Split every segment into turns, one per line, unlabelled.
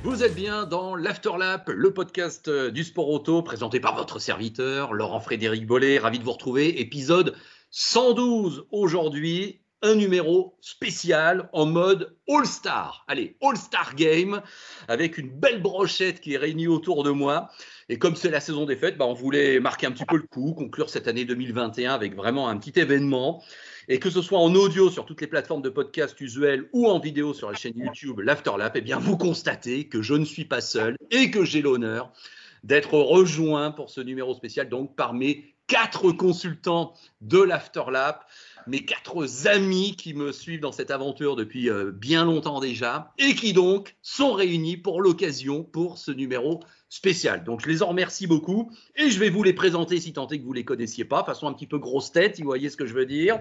vous êtes bien dans l'Afterlap, le podcast du sport auto, présenté par votre serviteur, Laurent-Frédéric Bollet. Ravi de vous retrouver, épisode 112 aujourd'hui, un numéro spécial en mode All-Star. Allez, All-Star Game, avec une belle brochette qui est réunie autour de moi. Et comme c'est la saison des fêtes, on voulait marquer un petit peu le coup, conclure cette année 2021 avec vraiment un petit événement. Et que ce soit en audio sur toutes les plateformes de podcast usuelles ou en vidéo sur la chaîne YouTube l'Afterlap, eh bien vous constatez que je ne suis pas seul et que j'ai l'honneur d'être rejoint pour ce numéro spécial donc par mes 4 consultants de l'Afterlap, mes 4 amis qui me suivent dans cette aventure depuis bien longtemps déjà et qui donc sont réunis pour l'occasion pour ce numéro spécial. Donc je les en remercie beaucoup et je vais vous les présenter si tant est que vous ne les connaissiez pas, façon un petit peu grosse tête, si vous voyez ce que je veux dire.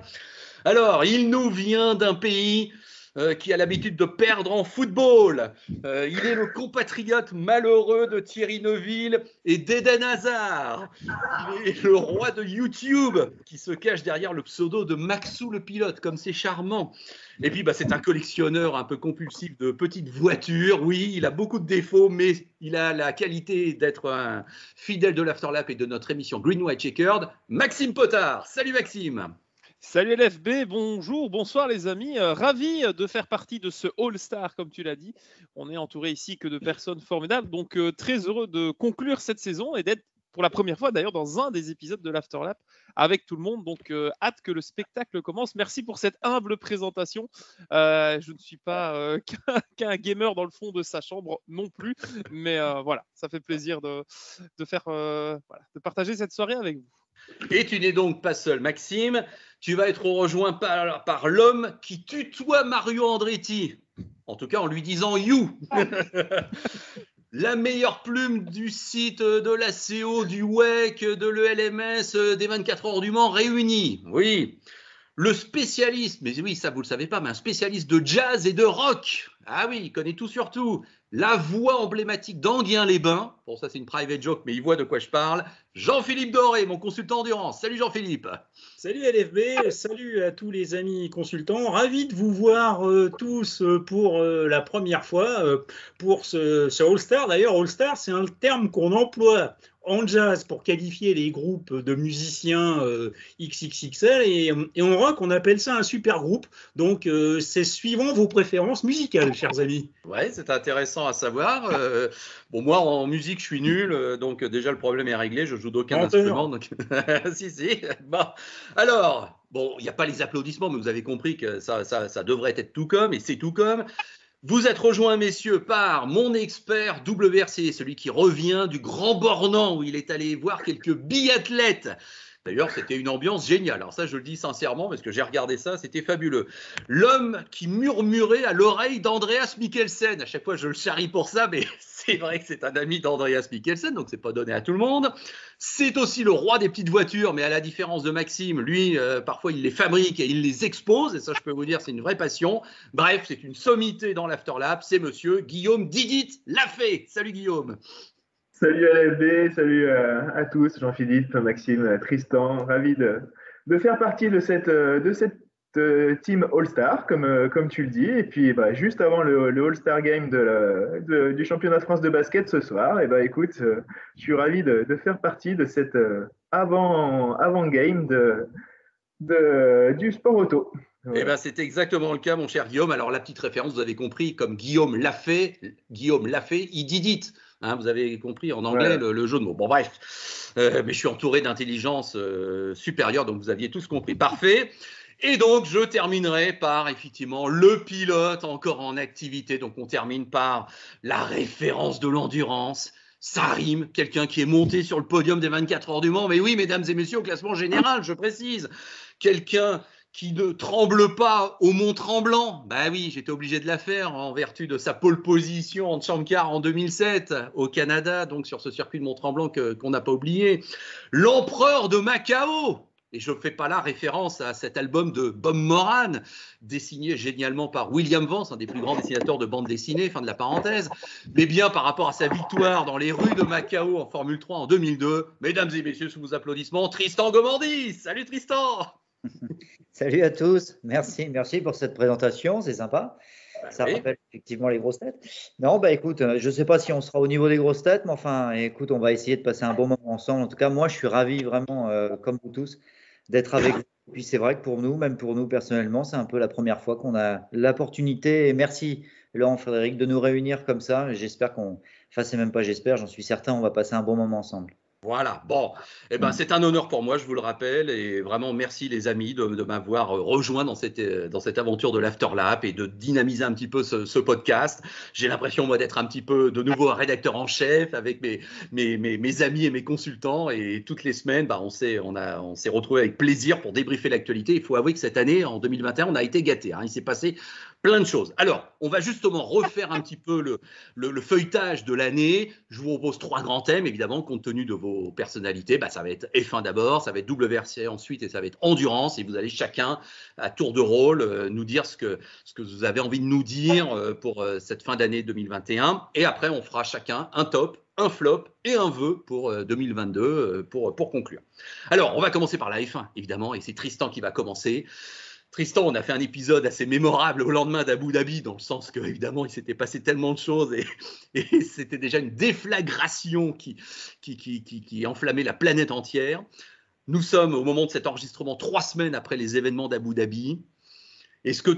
Alors, il nous vient d'un pays qui a l'habitude de perdre en football. Il est le compatriote malheureux de Thierry Neuville et d'Eden Hazard. Il est le roi de YouTube qui se cache derrière le pseudo de Maxou le pilote, comme c'est charmant. Et puis, c'est un collectionneur un peu compulsif de petites voitures. Oui, il a beaucoup de défauts, mais il a la qualité d'être un fidèle de l'Afterlap et de notre émission Green White Checkered. Maxime Potard. Salut Maxime.
Salut LFB, bonjour, bonsoir les amis, ravi de faire partie de ce All-Star comme tu l'as dit. On est entouré ici que de personnes formidables, donc très heureux de conclure cette saison et d'être pour la première fois d'ailleurs dans un des épisodes de l'Afterlap avec tout le monde, donc hâte que le spectacle commence. Merci pour cette humble présentation. Je ne suis pas qu'un gamer dans le fond de sa chambre non plus, mais voilà, ça fait plaisir de partager cette soirée avec vous.
Et tu n'es donc pas seul, Maxime. Tu vas être rejoint par l'homme qui tutoie Mario Andretti. En tout cas, en lui disant « you ». La meilleure plume du site de la CO, du WEC, de l'ELMS, des 24 heures du Mans réunis. Oui. Le spécialiste, mais oui, ça vous le savez pas, mais un spécialiste de jazz et de rock. Ah oui, il connaît tout sur tout. La voix emblématique d'Enghien-les-Bains. Bon, ça c'est une private joke, mais il voit de quoi je parle. Jean-Philippe Doré, mon consultant endurance. Salut Jean-Philippe.
Salut LFB, salut à tous les amis consultants. Ravi de vous voir tous pour la première fois pour ce All-Star. D'ailleurs, All-Star, c'est un terme qu'on emploie en jazz pour qualifier les groupes de musiciens XXXL et en rock, on appelle ça un super groupe. Donc, c'est suivant vos préférences musicales, chers amis.
Ouais, c'est intéressant à savoir. Bon, moi, en musique, je suis nul. Donc, déjà, le problème est réglé. Je joue d'aucun instrument. Donc... si. Bon. Alors, bon, il n'y a pas les applaudissements, mais vous avez compris que ça devrait être tout comme, et c'est tout comme. Vous êtes rejoints, messieurs, par mon expert WRC, celui qui revient du Grand Bornand, où il est allé voir quelques biathlètes. D'ailleurs, c'était une ambiance géniale. Alors ça, je le dis sincèrement, parce que j'ai regardé ça, c'était fabuleux. L'homme qui murmurait à l'oreille d'Andreas Mikkelsen. À chaque fois, je le charrie pour ça, mais c'est vrai que c'est un ami d'Andreas Mikkelsen, donc c'est pas donné à tout le monde. C'est aussi le roi des petites voitures, mais à la différence de Maxime, lui, parfois, il les fabrique et il les expose. Et ça, je peux vous dire, c'est une vraie passion. Bref, c'est une sommité dans l'Afterlap. C'est monsieur Guillaume Didit Lafay. Salut Guillaume.
Salut LFB, salut à tous, Jean-Philippe, Maxime, Tristan, ravi de faire partie de cette team All-Star, comme tu le dis. Et puis juste avant le All-Star Game du championnat de France de basket ce soir, écoute, je suis ravi de faire partie de cette avant-game du sport auto.
Voilà. C'est exactement le cas, mon cher Guillaume. Alors, la petite référence, vous avez compris, comme Guillaume Lafay, il dit it. Hein, vous avez compris en anglais le jeu de mots. Bon, bref, mais je suis entouré d'intelligence supérieure, donc vous aviez tous compris. Parfait. Et donc, je terminerai par, effectivement, le pilote encore en activité. Donc, on termine par la référence de l'endurance. Ça rime, quelqu'un qui est monté sur le podium des 24 heures du Mans. Mais oui, mesdames et messieurs, au classement général, je précise. Quelqu'un qui ne tremble pas au Mont-Tremblant. Ben oui, j'étais obligé de la faire en vertu de sa pole position en Chamcar en 2007 au Canada, donc sur ce circuit de Mont-Tremblant qu'on n'a pas oublié. L'empereur de Macao. Et je ne fais pas là référence à cet album de Bob Moran, dessiné génialement par William Vance, un des plus grands dessinateurs de bande dessinée, fin de la parenthèse, mais bien par rapport à sa victoire dans les rues de Macao en Formule 3 en 2002. Mesdames et messieurs, sous vos applaudissements, Tristan Gomandis. Salut Tristan.
Salut à tous, merci pour cette présentation, c'est sympa. Ça
oui.
rappelle effectivement les grosses têtes. Non, écoute, je ne sais pas si on sera au niveau des grosses têtes, mais enfin, écoute, on va essayer de passer un bon moment ensemble. En tout cas, moi, je suis ravi vraiment, comme vous tous, d'être avec vous. Et puis, c'est vrai que pour nous, même pour nous personnellement, c'est un peu la première fois qu'on a l'opportunité. Et merci, Laurent Frédéric, de nous réunir comme ça. J'espère enfin, c'est même pas j'espère, j'en suis certain, on va passer un bon moment ensemble.
Voilà, bon, c'est un honneur pour moi, je vous le rappelle, et vraiment merci les amis de m'avoir rejoint dans cette aventure de l'Afterlap et de dynamiser un petit peu ce podcast. J'ai l'impression, moi, d'être un petit peu de nouveau un rédacteur en chef avec mes amis et mes consultants, et toutes les semaines, on s'est retrouvés avec plaisir pour débriefer l'actualité. Il faut avouer que cette année, en 2021, on a été gâtés, hein, il s'est passé plein de choses. Alors, on va justement refaire un petit peu le feuilletage de l'année. Je vous propose 3 grands thèmes, évidemment, compte tenu de vos personnalités. Ça va être F1 d'abord, ça va être WRC ensuite, et ça va être endurance. Et vous allez chacun, à tour de rôle, nous dire ce que vous avez envie de nous dire pour cette fin d'année 2021. Et après, on fera chacun un top, un flop et un vœu pour 2022 pour conclure. Alors, on va commencer par la F1, évidemment, et c'est Tristan qui va commencer. Tristan, on a fait un épisode assez mémorable au lendemain d'Abu Dhabi, dans le sens que, évidemment, il s'était passé tellement de choses et c'était déjà une déflagration qui enflammait la planète entière. Nous sommes, au moment de cet enregistrement, 3 semaines après les événements d'Abu Dhabi. Est-ce que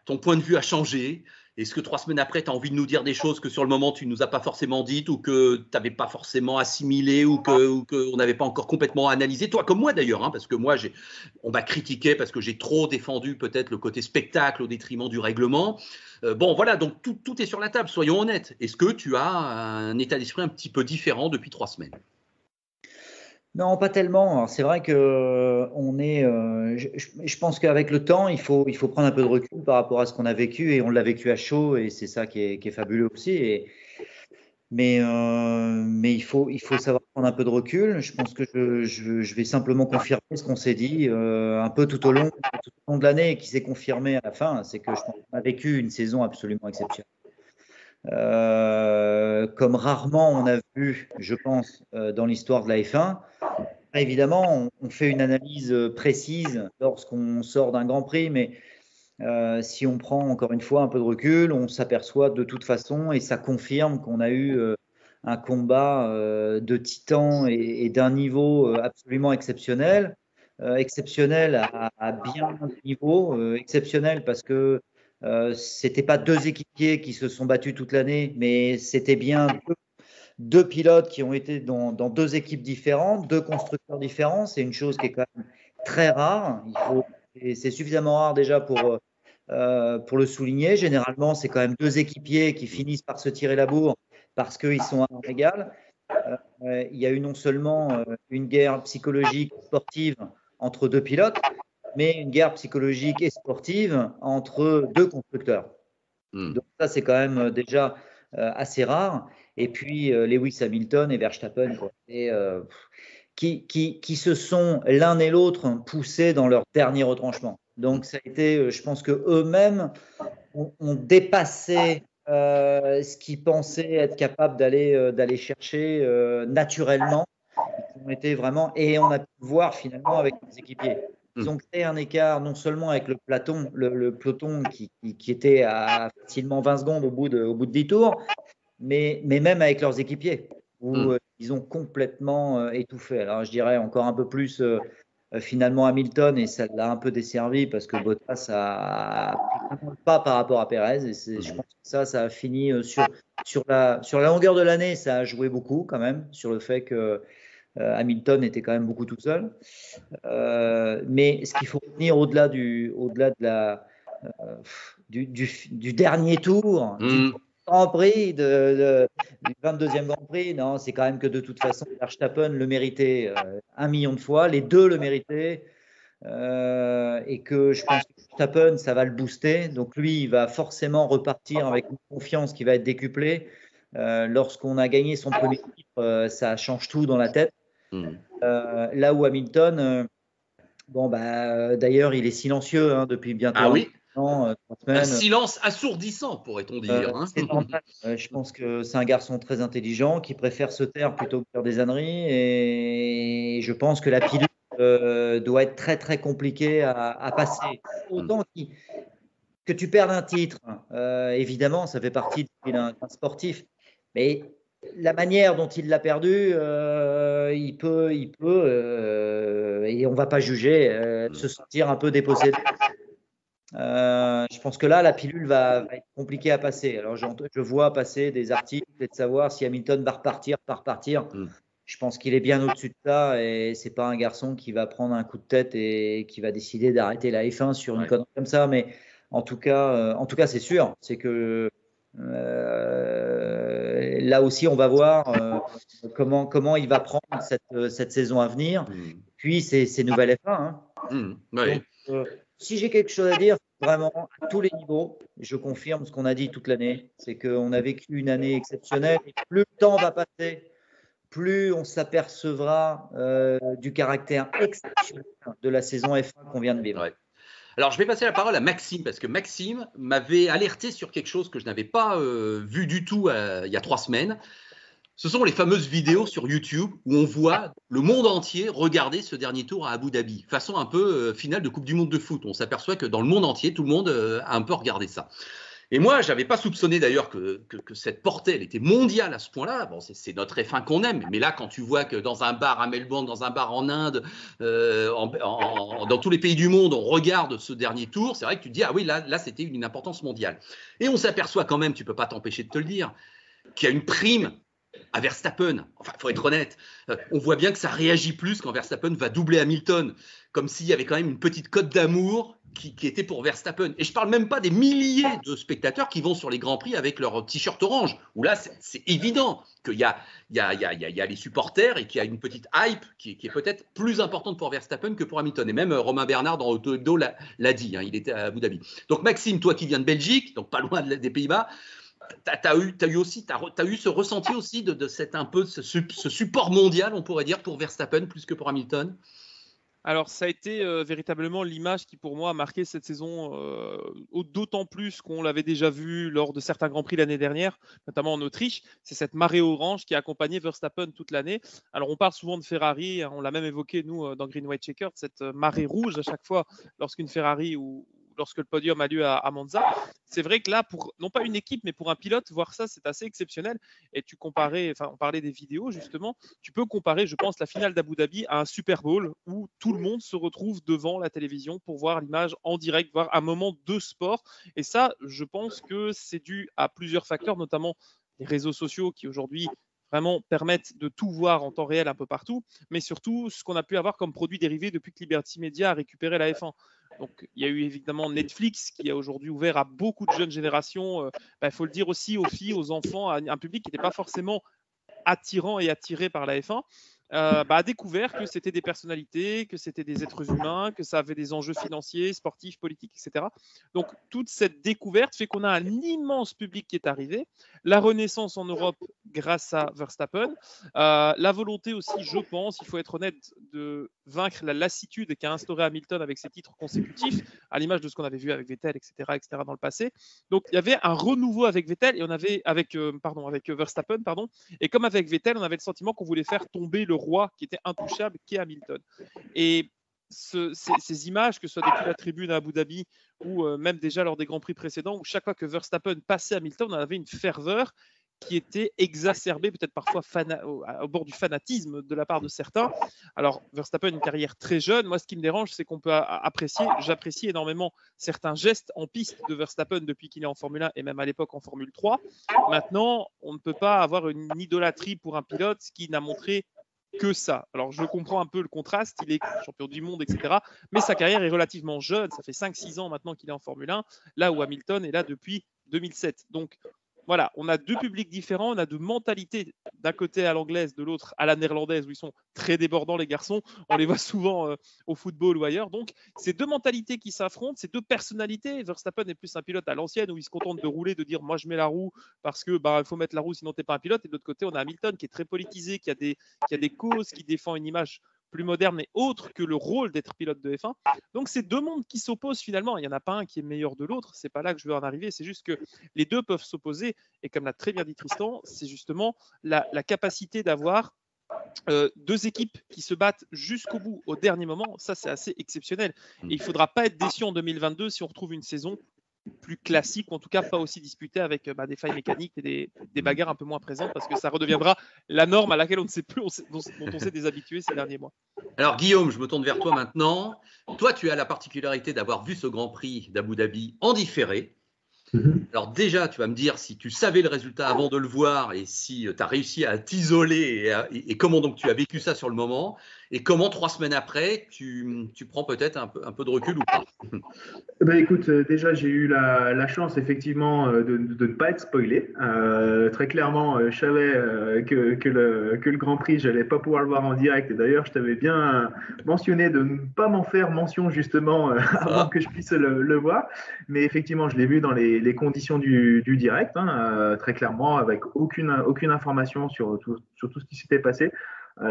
ton point de vue a changé ? Est-ce que 3 semaines après, tu as envie de nous dire des choses que sur le moment, tu ne nous as pas forcément dites ou que tu n'avais pas forcément assimilées ou qu'on n'avait pas encore complètement analysé ? Toi, comme moi d'ailleurs, hein, parce que moi, on m'a critiqué parce que j'ai trop défendu peut-être le côté spectacle au détriment du règlement. Voilà, donc tout est sur la table, soyons honnêtes. Est-ce que tu as un état d'esprit un petit peu différent depuis 3 semaines ?
Non, pas tellement. Alors, c'est vrai que je pense qu'avec le temps, il faut prendre un peu de recul par rapport à ce qu'on a vécu et on l'a vécu à chaud et c'est ça qui est fabuleux aussi. Mais il faut savoir prendre un peu de recul. Je pense que je vais simplement confirmer ce qu'on s'est dit un peu tout au long de l'année et qui s'est confirmé à la fin. C'est que je pense qu'on a vécu une saison absolument exceptionnelle. Comme rarement on a vu, je pense, dans l'histoire de la F1. Évidemment, on fait une analyse précise lorsqu'on sort d'un Grand Prix, mais si on prend encore une fois un peu de recul, on s'aperçoit de toute façon, et ça confirme qu'on a eu un combat de titans et d'un niveau absolument exceptionnel. Exceptionnel à bien des niveaux, exceptionnel parce que c'était pas 2 équipiers qui se sont battus toute l'année, mais c'était bien 2 pilotes qui ont été dans 2 équipes différentes, 2 constructeurs différents. C'est une chose qui est quand même très rare. Et c'est suffisamment rare déjà pour le souligner. Généralement, c'est quand même 2 équipiers qui finissent par se tirer la bourre parce qu'ils sont à armes égales. Il y a eu non seulement une guerre psychologique sportive entre 2 pilotes, mais une guerre psychologique et sportive entre 2 constructeurs. Donc ça, c'est quand même déjà assez rare. Et puis Lewis Hamilton et Verstappen, qui se sont l'un et l'autre poussés dans leur dernier retranchement. Donc ça a été, je pense que eux-mêmes ont dépassé ce qu'ils pensaient être capables d'aller chercher naturellement. Ils ont été vraiment, et on a pu le voir finalement avec les équipiers. Ils ont créé un écart non seulement avec le peloton qui était à facilement 20 secondes au bout de 10 tours, mais même avec leurs équipiers, où ils ont complètement étouffé. Alors je dirais encore un peu plus finalement Hamilton, et ça l'a un peu desservi parce que Bottas a pris un pas par rapport à Perez, et je pense que ça a fini sur la longueur de l'année, ça a joué beaucoup quand même sur le fait que Hamilton était quand même beaucoup tout seul. Mais ce qu'il faut retenir au-delà du dernier tour, du Grand Prix, du 22e Grand Prix, non, c'est quand même que de toute façon, Verstappen le méritait 1 million de fois, les 2 le méritaient, et que je pense que Verstappen, ça va le booster. Donc lui, il va forcément repartir avec une confiance qui va être décuplée. Lorsqu'on a gagné son premier titre, ça change tout dans la tête. Là où Hamilton, d'ailleurs, il est silencieux depuis bientôt
un silence assourdissant, pourrait-on dire.
C'est normal. Je pense que c'est un garçon très intelligent qui préfère se taire plutôt que faire des âneries, et je pense que la pilule doit être très très compliquée à passer. Autant Que tu perdes un titre, évidemment, ça fait partie d'un sportif. Mais la manière dont il l'a perdu, il peut et on ne va pas juger, se sentir un peu dépossédé. Je pense que là, la pilule va être compliquée à passer. Alors, je vois passer des articles et de savoir si Hamilton va repartir, pas repartir. Je pense qu'il est bien au-dessus de ça et c'est pas un garçon qui va prendre un coup de tête et qui va décider d'arrêter la F1 sur une connerie comme ça. Mais en tout cas, c'est sûr, c'est que là aussi, on va voir comment il va prendre cette saison à venir. Puis, c'est nouvelle F1. Donc, si j'ai quelque chose à dire, vraiment, à tous les niveaux, je confirme ce qu'on a dit toute l'année, c'est qu'on a vécu une année exceptionnelle et plus le temps va passer, plus on s'apercevra du caractère exceptionnel de la saison F1 qu'on vient de vivre.
Ouais. Alors, je vais passer la parole à Maxime, parce que Maxime m'avait alerté sur quelque chose que je n'avais pas vu du tout il y a 3 semaines. Ce sont les fameuses vidéos sur YouTube où on voit le monde entier regarder ce dernier tour à Abu Dhabi, façon un peu finale de Coupe du Monde de foot. On s'aperçoit que dans le monde entier, tout le monde a un peu regardé ça. Et moi, je n'avais pas soupçonné d'ailleurs que cette portée, elle était mondiale à ce point-là. Bon, c'est notre F1 qu'on aime. Mais là, quand tu vois que dans un bar à Melbourne, dans un bar en Inde, dans tous les pays du monde, on regarde ce dernier tour, c'est vrai que tu te dis, ah oui, là c'était une importance mondiale. Et on s'aperçoit quand même, tu ne peux pas t'empêcher de te le dire, qu'il y a une prime à Verstappen. Enfin, il faut être honnête. On voit bien que ça réagit plus quand Verstappen va doubler Hamilton, comme s'il y avait quand même une petite cote d'amour qui était pour Verstappen. Et je ne parle même pas des milliers de spectateurs qui vont sur les Grands Prix avec leur t-shirt orange, où là, c'est évident qu'il y a les supporters et qu'il y a une petite hype qui est peut-être plus importante pour Verstappen que pour Hamilton. Et même Romain Bernard dans Auto Hebdo l'a dit, il était à Abu Dhabi. Donc Maxime, toi qui viens de Belgique, donc pas loin des Pays-Bas, t'as eu ce ressenti aussi de ce support mondial, on pourrait dire, pour Verstappen plus que pour Hamilton?
Alors, ça a été véritablement l'image qui, pour moi, a marqué cette saison, d'autant plus qu'on l'avait déjà vu lors de certains Grands Prix l'année dernière, notamment en Autriche. C'est cette marée orange qui a accompagné Verstappen toute l'année. Alors, on parle souvent de Ferrari, on l'a même évoqué, nous, dans Green White Checker, cette marée rouge à chaque fois lorsqu'une Ferrari ou lorsque le podium a lieu à Monza. C'est vrai que là, pour non pas une équipe, mais pour un pilote, voir ça, c'est assez exceptionnel. Et on parlait des vidéos, justement. Tu peux comparer, je pense, la finale d'Abu Dhabi à un Super Bowl où tout le monde se retrouve devant la télévision pour voir l'image en direct, voir un moment de sport. Et ça, je pense que c'est dû à plusieurs facteurs, notamment les réseaux sociaux qui aujourd'hui vraiment permettent de tout voir en temps réel un peu partout, mais surtout ce qu'on a pu avoir comme produit dérivé depuis que Liberty Media a récupéré la F1. Donc, il y a eu évidemment Netflix qui a aujourd'hui ouvert à beaucoup de jeunes générations, faut le dire aussi aux filles, aux enfants, à un public qui n'était pas forcément attirant et attiré par la F1. A découvert que c'était des personnalités, que c'était des êtres humains, que ça avait des enjeux financiers, sportifs, politiques, etc. Donc, toute cette découverte fait qu'on a un immense public qui est arrivé. La renaissance en Europe grâce à Verstappen. La volonté aussi, je pense, il faut être honnête, de vaincre la lassitude qu'a instauré Hamilton avec ses titres consécutifs, à l'image de ce qu'on avait vu avec Vettel, etc., dans le passé. Donc, il y avait un renouveau avec Vettel et on avait avec Verstappen, et comme avec Vettel, on avait le sentiment qu'on voulait faire tomber le roi qui était intouchable, qui est Hamilton. Et ces images, que ce soit depuis la tribune à Abu Dhabi ou même déjà lors des Grands Prix précédents, où chaque fois que Verstappen passait Hamilton, on avait une ferveur qui était exacerbée, peut-être parfois au bord du fanatisme de la part de certains. Alors, Verstappen, une carrière très jeune. Moi, ce qui me dérange, c'est qu'on peut j'apprécie énormément certains gestes en piste de Verstappen depuis qu'il est en Formule 1 et même à l'époque en Formule 3. Maintenant, on ne peut pas avoir une idolâtrie pour un pilote qui n'a montré que ça. Alors, je comprends un peu le contraste, il est champion du monde, etc. Mais sa carrière est relativement jeune, ça fait 5-6 ans maintenant qu'il est en Formule 1, là où Hamilton est là depuis 2007. Donc, voilà, on a deux publics différents, on a deux mentalités, d'un côté à l'anglaise, de l'autre à la néerlandaise, où ils sont très débordants, les garçons. On les voit souvent au football ou ailleurs. Donc, c'est deux mentalités qui s'affrontent, c'est deux personnalités. Verstappen est plus un pilote à l'ancienne, où il se contente de rouler, de dire « moi, je mets la roue parce que il faut mettre la roue, sinon tu n'es pas un pilote ». Et de l'autre côté, on a Hamilton qui est très politisé, qui a des causes, qui défend une image plus moderne et autre que le rôle d'être pilote de F1. Donc, c'est deux mondes qui s'opposent finalement. Il n'y en a pas un qui est meilleur de l'autre. C'est pas là que je veux en arriver. C'est juste que les deux peuvent s'opposer. Et comme l'a très bien dit Tristan, c'est justement la capacité d'avoir deux équipes qui se battent jusqu'au bout, au dernier moment. Ça, c'est assez exceptionnel. Et il ne faudra pas être déçu en 2022 si on retrouve une saison plus classique, ou en tout cas pas aussi disputé avec des failles mécaniques et des bagarres un peu moins présentes, parce que ça redeviendra la norme à laquelle on ne sait plus, dont on s'est déshabitué ces derniers mois.
Alors Guillaume, je me tourne vers toi maintenant. Toi, tu as la particularité d'avoir vu ce Grand Prix d'Abu Dhabi en différé. Alors déjà, tu vas me dire si tu savais le résultat avant de le voir et si tu as réussi à t'isoler et comment donc tu as vécu ça sur le moment et comment 3 semaines après, tu prends peut-être un peu de recul ou pas.
Écoute, déjà j'ai eu la chance effectivement de ne pas être spoilé. Très clairement, je savais que le Grand Prix, j'allais pas pouvoir le voir en direct. Et d'ailleurs, je t'avais bien mentionné de ne pas m'en faire mention justement avant que je puisse le voir. Mais effectivement, je l'ai vu dans les conditions du direct, très clairement, avec aucune information sur tout ce qui s'était passé.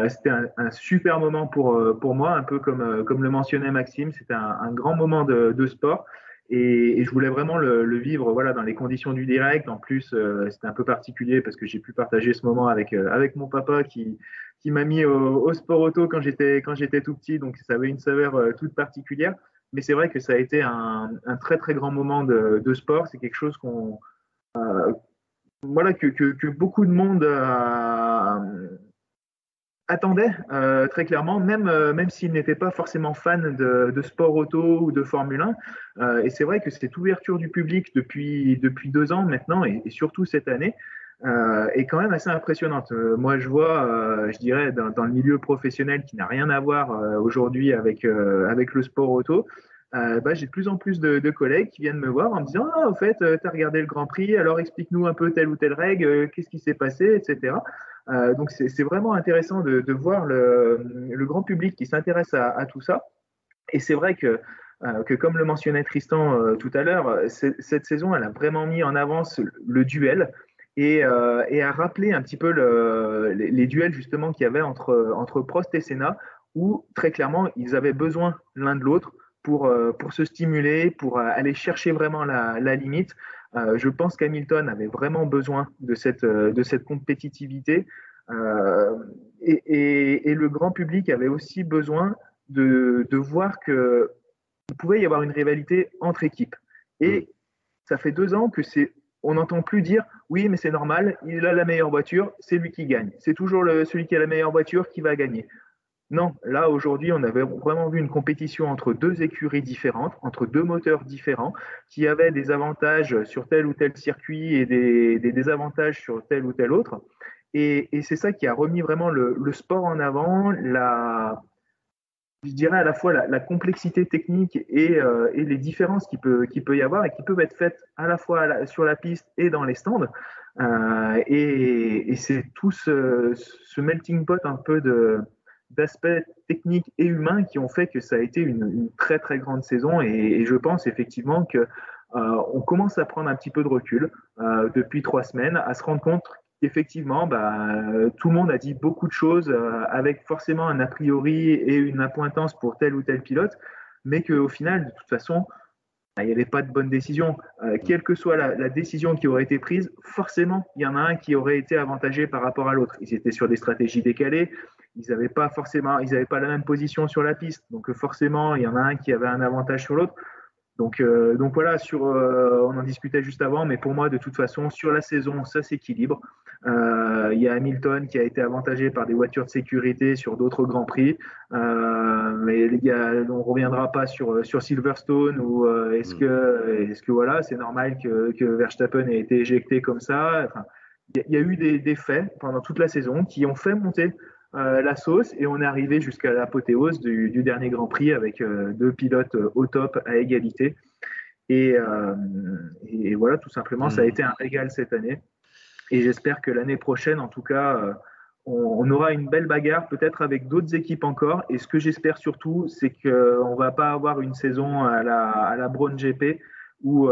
C'était un super moment pour moi, un peu comme le mentionnait Maxime. C'était un grand moment de sport et je voulais vraiment le vivre dans les conditions du direct. En plus, c'était un peu particulier parce que j'ai pu partager ce moment avec mon papa qui m'a mis au sport auto quand j'étais tout petit, donc ça avait une saveur toute particulière. Mais c'est vrai que ça a été un très très grand moment de sport. C'est quelque chose que beaucoup de monde attendait très clairement, même s'il n'était pas forcément fan de sport auto ou de Formule 1. Et c'est vrai que cette ouverture du public depuis 2 ans maintenant, et surtout cette année, est quand même assez impressionnante. Moi, je vois, je dirais, dans le milieu professionnel qui n'a rien à voir aujourd'hui avec le sport auto, j'ai de plus en plus de collègues qui viennent me voir en me disant « Ah, en fait, tu as regardé le Grand Prix, alors explique-nous un peu telle ou telle règle, qu'est-ce qui s'est passé, etc. » Donc, c'est vraiment intéressant de voir le grand public qui s'intéresse à tout ça. Et c'est vrai que comme le mentionnait Tristan tout à l'heure, cette saison, elle a vraiment mis en avance le duel et a rappelé un petit peu les duels justement qu'il y avait entre Prost et Senna, où très clairement, ils avaient besoin l'un de l'autre pour se stimuler, pour aller chercher vraiment la limite. Je pense qu'Hamilton avait vraiment besoin de cette compétitivité et le grand public avait aussi besoin de voir qu'il pouvait y avoir une rivalité entre équipes. Et ça fait 2 ans que on n'entend plus dire oui, mais c'est normal, il a la meilleure voiture, c'est lui qui gagne. C'est toujours celui qui a la meilleure voiture qui va gagner. Non, là aujourd'hui, on avait vraiment vu une compétition entre 2 écuries différentes, entre 2 moteurs différents, qui avaient des avantages sur tel ou tel circuit et des désavantages sur tel ou tel autre. Et c'est ça qui a remis vraiment le sport en avant, je dirais à la fois la complexité technique et les différences qu'il peut y avoir et qui peuvent être faites à la fois sur la piste et dans les stands. Et c'est tout ce melting pot un peu d'aspects techniques et humains qui ont fait que ça a été une très très grande saison et je pense effectivement que on commence à prendre un petit peu de recul depuis 3 semaines, à se rendre compte qu'effectivement tout le monde a dit beaucoup de choses avec forcément un a priori et une appointance pour tel ou tel pilote, mais qu'au final de toute façon il n'y avait pas de bonne décision. Quelle que soit la décision qui aurait été prise, forcément, il y en a un qui aurait été avantagé par rapport à l'autre. Ils étaient sur des stratégies décalées, ils n'avaient pas la même position sur la piste, donc forcément, il y en a un qui avait un avantage sur l'autre. Donc voilà, on en discutait juste avant, mais pour moi, de toute façon, sur la saison, ça s'équilibre. Il y a Hamilton qui a été avantagé par des voitures de sécurité sur d'autres Grands Prix, mais on ne reviendra pas sur Silverstone ou est-ce que voilà, c'est normal que Verstappen ait été éjecté comme ça. Enfin, il y a eu des faits pendant toute la saison qui ont fait monter la sauce et on est arrivé jusqu'à l'apothéose du dernier Grand Prix avec 2 pilotes au top à égalité et voilà, tout simplement, ça a été un régal cette année et j'espère que l'année prochaine, en tout cas, on aura une belle bagarre peut-être avec d'autres équipes encore et ce que j'espère surtout, c'est qu'on ne va pas avoir une saison à la Brown GP où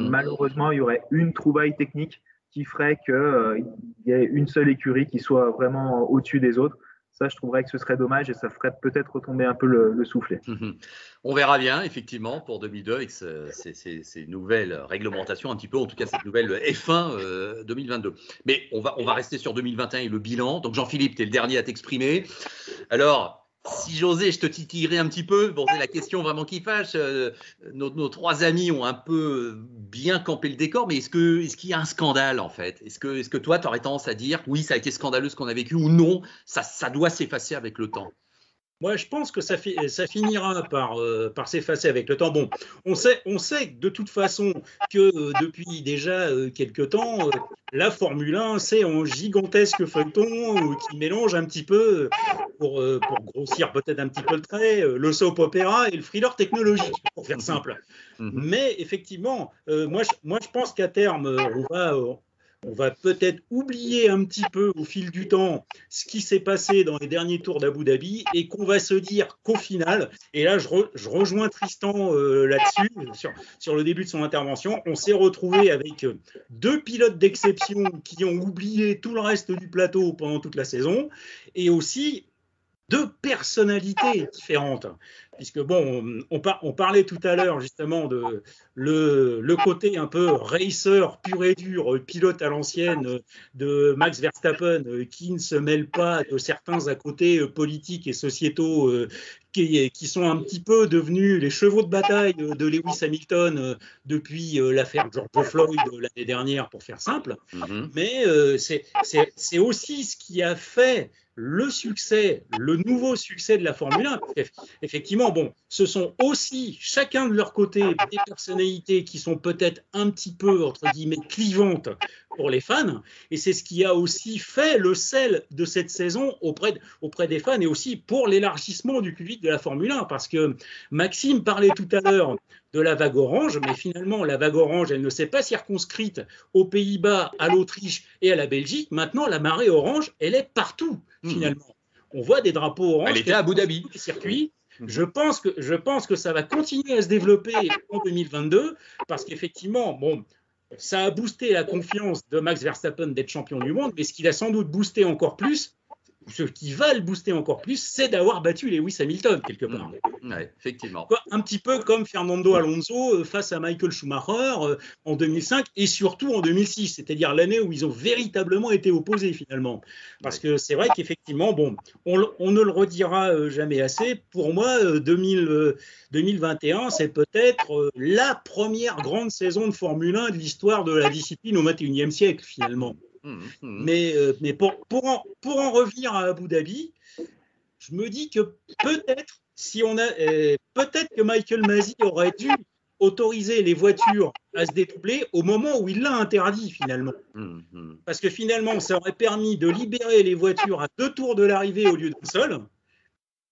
malheureusement il y aurait une trouvaille technique qui ferait qu'il y ait une seule écurie qui soit vraiment au-dessus des autres. Ça, je trouverais que ce serait dommage et ça ferait peut-être retomber un peu le soufflet.
On verra bien, effectivement, pour 2002 avec ces nouvelles réglementations, un petit peu, en tout cas, cette nouvelle F1 2022. Mais on va rester sur 2021 et le bilan. Donc, Jean-Philippe, tu es le dernier à t'exprimer. Alors, Si j'osais, je te titillerais un petit peu. Bon, c'est la question vraiment qui fâche. Nos trois amis ont un peu bien campé le décor, mais est-ce qu'il y a un scandale en fait? Est-ce que toi, tu aurais tendance à dire oui, ça a été scandaleux ce qu'on a vécu, ou non, ça doit s'effacer avec le temps?
Moi, je pense que ça finira par s'effacer avec le temps. Bon, on sait que de toute façon que depuis déjà quelques temps, la Formule 1, c'est un gigantesque feuilleton qui mélange un petit peu, pour grossir peut-être un petit peu le trait, le soap opéra et le thriller technologique, pour faire simple. Mais effectivement, moi, je pense qu'à terme, on va peut-être oublier un petit peu au fil du temps ce qui s'est passé dans les derniers tours d'Abu Dhabi et qu'on va se dire qu'au final, et là je rejoins Tristan là-dessus, sur le début de son intervention, on s'est retrouvé avec deux pilotes d'exception qui ont oublié tout le reste du plateau pendant toute la saison et aussi deux personnalités différentes. Puisque bon, on parlait tout à l'heure justement de le côté un peu racer pur et dur, pilote à l'ancienne de Max Verstappen, qui ne se mêle pas de certains à côté politiques et sociétaux qui sont un petit peu devenus les chevaux de bataille de Lewis Hamilton depuis l'affaire George Floyd l'année dernière, pour faire simple. Mais c'est aussi ce qui a fait le succès, le nouveau succès de la Formule 1. Effectivement, bon, ce sont aussi chacun de leur côté des personnalités qui sont peut-être un petit peu, entre guillemets, clivantes pour les fans. Et c'est ce qui a aussi fait le sel de cette saison auprès des fans et aussi pour l'élargissement du public de la Formule 1. Parce que Maxime parlait tout à l'heure de la vague orange, mais finalement, la vague orange, elle ne s'est pas circonscrite aux Pays-Bas, à l'Autriche et à la Belgique. Maintenant, la marée orange, elle est partout, finalement. On voit des drapeaux orange.
Elle était à Abu Dhabi.
Les circuits. Je pense que ça va continuer à se développer en 2022 parce qu'effectivement, bon, ça a boosté la confiance de Max Verstappen d'être champion du monde, mais ce qu'il a sans doute boosté encore plus, ce qui va le booster encore plus, c'est d'avoir battu Lewis Hamilton quelque part.
Ouais, effectivement.
Un petit peu comme Fernando Alonso face à Michael Schumacher en 2005 et surtout en 2006, c'est-à-dire l'année où ils ont véritablement été opposés finalement. Parce que c'est vrai qu'effectivement, bon, on ne le redira jamais assez. Pour moi, 2021, c'est peut-être la première grande saison de Formule 1 de l'histoire de la discipline au XXIe siècle finalement. Mais pour en revenir à Abu Dhabi, je me dis que peut-être que Michael Masi aurait dû autoriser les voitures à se dédoubler au moment où il l'a interdit finalement. Parce que finalement, ça aurait permis de libérer les voitures à 2 tours de l'arrivée au lieu d'un seul.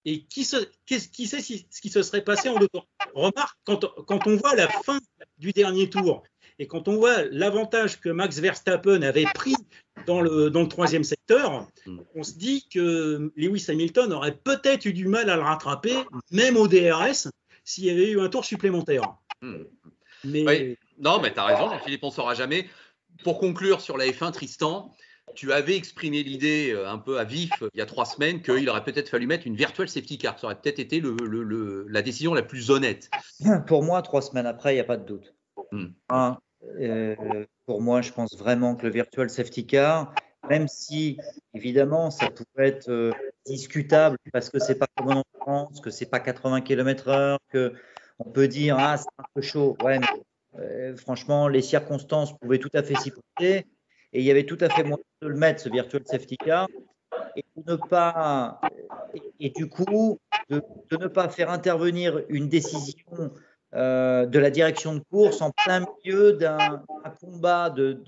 Et qui sait ce qui se serait passé en 2 tours. Remarque, quand on voit la fin du dernier tour, et quand on voit l'avantage que Max Verstappen avait pris dans le 3e secteur, on se dit que Lewis Hamilton aurait peut-être eu du mal à le rattraper, même au DRS, s'il y avait eu un tour supplémentaire.
Mais... Oui. Non, mais tu as raison, Jean-Philippe, on ne saura jamais. Pour conclure sur la F1, Tristan, tu avais exprimé l'idée un peu à vif il y a 3 semaines qu'il aurait peut-être fallu mettre une virtual safety car. Ça aurait peut-être été la décision la plus honnête.
Pour moi, 3 semaines après, il n'y a pas de doute. Pour moi, je pense vraiment que le virtual safety car, même si évidemment ça pourrait être discutable parce que c'est pas comme en France, que c'est pas 80 km/h, que on peut dire c'est un peu chaud. Ouais, mais franchement, les circonstances pouvaient tout à fait s'y prêter et il y avait tout à fait moyen de le mettre, ce virtual safety car, et de ne pas et du coup de ne pas faire intervenir une décision de la direction de course en plein milieu d'un combat de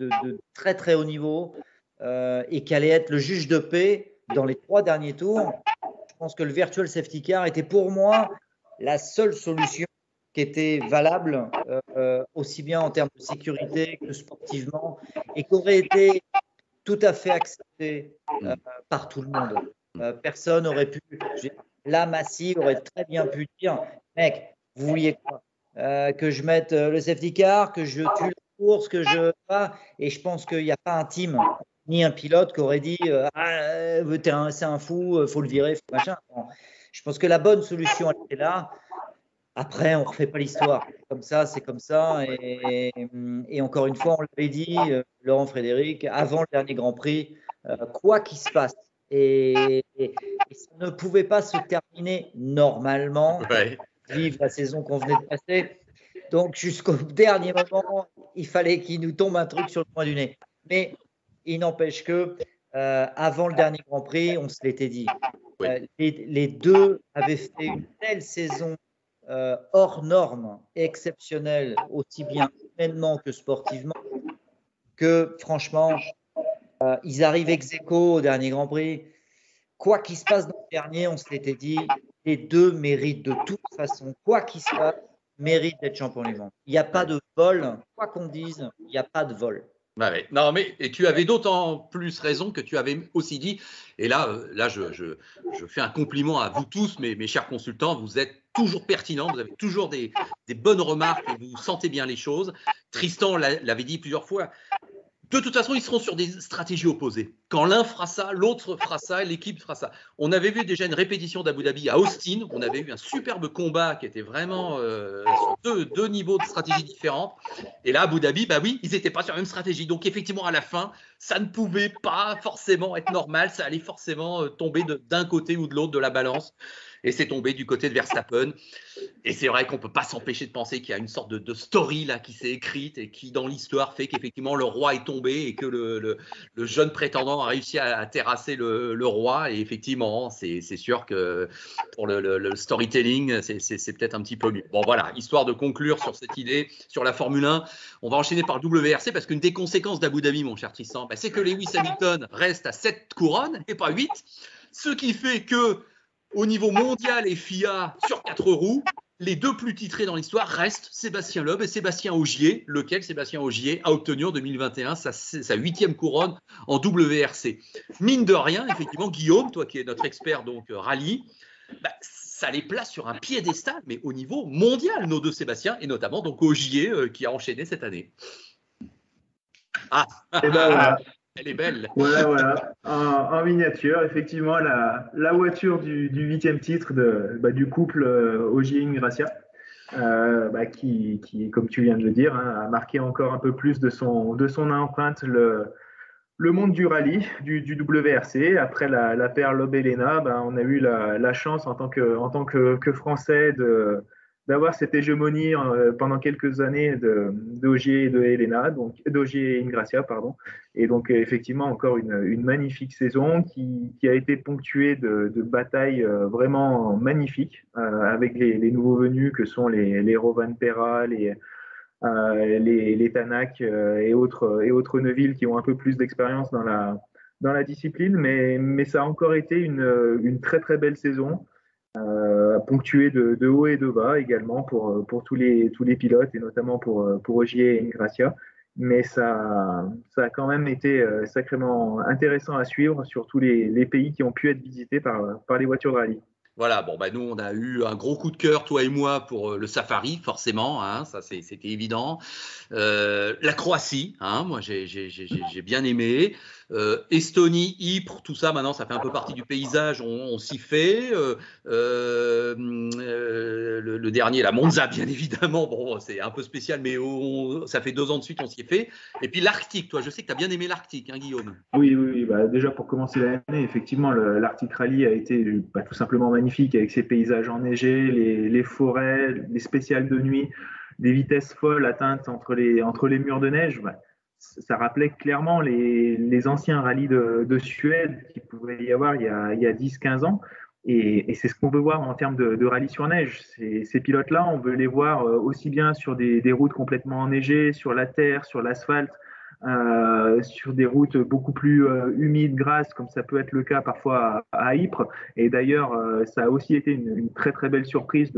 très très haut niveau et qu'allait être le juge de paix dans les 3 derniers tours. Je pense que le virtual safety car était pour moi la seule solution qui était valable aussi bien en termes de sécurité que sportivement et qui aurait été tout à fait accepté par tout le monde. Personne n'aurait pu. Là, Masi aurait très bien pu dire mec, vous vouliez quoi? Que je mette le safety car, que je tue la course, que je pas. Et je pense qu'il n'y a pas un team ni un pilote qui aurait dit c'est un fou, faut le virer, faut machin. Bon. Je pense que la bonne solution elle était là. Après, on ne refait pas l'histoire. Comme ça, c'est comme ça. Et encore une fois, on l'avait dit, Laurent Frédéric, avant le dernier Grand Prix, quoi qu'il se passe. Et ça ne pouvait pas se terminer normalement,
Ouais.
vive la saison qu'on venait de passer. Donc, jusqu'au dernier moment, il fallait qu'il nous tombe un truc sur le coin du nez. Mais il n'empêche que, avant le dernier Grand Prix, on se l'était dit.
Oui.
Les deux avaient fait une telle saison hors norme, exceptionnelle, aussi bien humainement que sportivement, que franchement, ils arrivent ex aequo au dernier Grand Prix. Quoi qu'il se passe dans le dernier, on se l'était dit, les deux méritent de toute façon, quoi qu'il se passe, méritent d'être champions du monde. Il n'y a pas de vol, quoi qu'on dise, il n'y a pas de vol.
Bah ouais. Non, mais et tu avais d'autant plus raison que tu avais aussi dit, et là, je fais un compliment à vous tous, mes chers consultants, vous êtes toujours pertinents, vous avez toujours des bonnes remarques, vous sentez bien les choses. Tristan l'avait dit plusieurs fois. De toute façon, ils seront sur des stratégies opposées. Quand l'un fera ça, l'autre fera ça, l'équipe fera ça. On avait vu déjà une répétition d'Abu Dhabi à Austin. On avait eu un superbe combat qui était vraiment sur deux niveaux de stratégie différentes. Et là, Abu Dhabi, bah oui, ils n'étaient pas sur la même stratégie. Donc effectivement, à la fin, ça ne pouvait pas forcément être normal. Ça allait forcément tomber d'un côté ou de l'autre de la balance. Et c'est tombé du côté de Verstappen. Et c'est vrai qu'on ne peut pas s'empêcher de penser qu'il y a une sorte de story là qui s'est écrite et qui, dans l'histoire, fait qu'effectivement le roi est tombé et que le jeune prétendant a réussi à terrasser le roi. Et effectivement, c'est sûr que pour le storytelling, c'est peut-être un petit peu mieux. Bon, voilà, histoire de conclure sur cette idée, sur la Formule 1, on va enchaîner par le WRC parce qu'une des conséquences d'Abu Dhabi, mon cher Tristan, bah, c'est que Lewis Hamilton reste à 7 couronnes et pas 8, ce qui fait que au niveau mondial et FIA sur 4 roues, les deux plus titrés dans l'histoire restent Sébastien Loeb et Sébastien Ogier, lequel Sébastien Ogier a obtenu en 2021 sa 8e couronne en WRC. Mine de rien, effectivement, Guillaume, toi qui es notre expert donc rallye, bah, ça les place sur un piédestal, mais au niveau mondial, nos deux Sébastien, et notamment donc Ogier qui a enchaîné cette année. Ah,
Et ben voilà.
Elle est belle.
Voilà. En miniature, effectivement, la voiture du 8e titre du couple Ogier-Ingrassia, qui, comme tu viens de le dire, a marqué encore un peu plus de son empreinte le monde du rallye, du WRC. Après la paire Loeb-Elena, on a eu la chance en tant que Français d'avoir cette hégémonie pendant quelques années d'Ogier et de Elena, donc d'Ogier et Ingrassia, pardon. Et donc effectivement encore une magnifique saison qui a été ponctuée de batailles vraiment magnifiques avec les nouveaux venus que sont les Rovanperä, les Tanak et autres Neuville qui ont un peu plus d'expérience dans la discipline, mais ça a encore été une très très belle saison. Ponctué de haut et de bas également pour tous les pilotes et notamment pour Ogier et Ingrassia. Mais ça a quand même été sacrément intéressant à suivre sur tous les pays qui ont pu être visités par les voitures de rallye.
Voilà, bon, nous, on a eu un gros coup de cœur, toi et moi, pour le Safari, forcément, ça c'était évident. La Croatie, moi j'ai bien aimé. Estonie, Ypres, tout ça, maintenant, ça fait un peu partie du paysage, on s'y fait. Le dernier, la Monza, bien évidemment, bon, c'est un peu spécial, mais ça fait 2 ans de suite, on s'y est fait. Et puis l'Arctique, toi, je sais que tu as bien aimé l'Arctique, Guillaume.
Oui, déjà pour commencer l'année, effectivement, l'Arctic Rally a été tout simplement magnifique avec ses paysages enneigés, les forêts, les spéciales de nuit, des vitesses folles atteintes entre les murs de neige. Ça rappelait clairement les anciens rallyes de Suède qu'il pouvait y avoir il y a 10-15 ans. Et c'est ce qu'on veut voir en termes de rallye sur neige. Ces pilotes-là, on veut les voir aussi bien sur des routes complètement enneigées, sur la terre, sur l'asphalte, sur des routes beaucoup plus humides, grasses, comme ça peut être le cas parfois à Ypres. Et d'ailleurs, ça a aussi été une très très belle surprise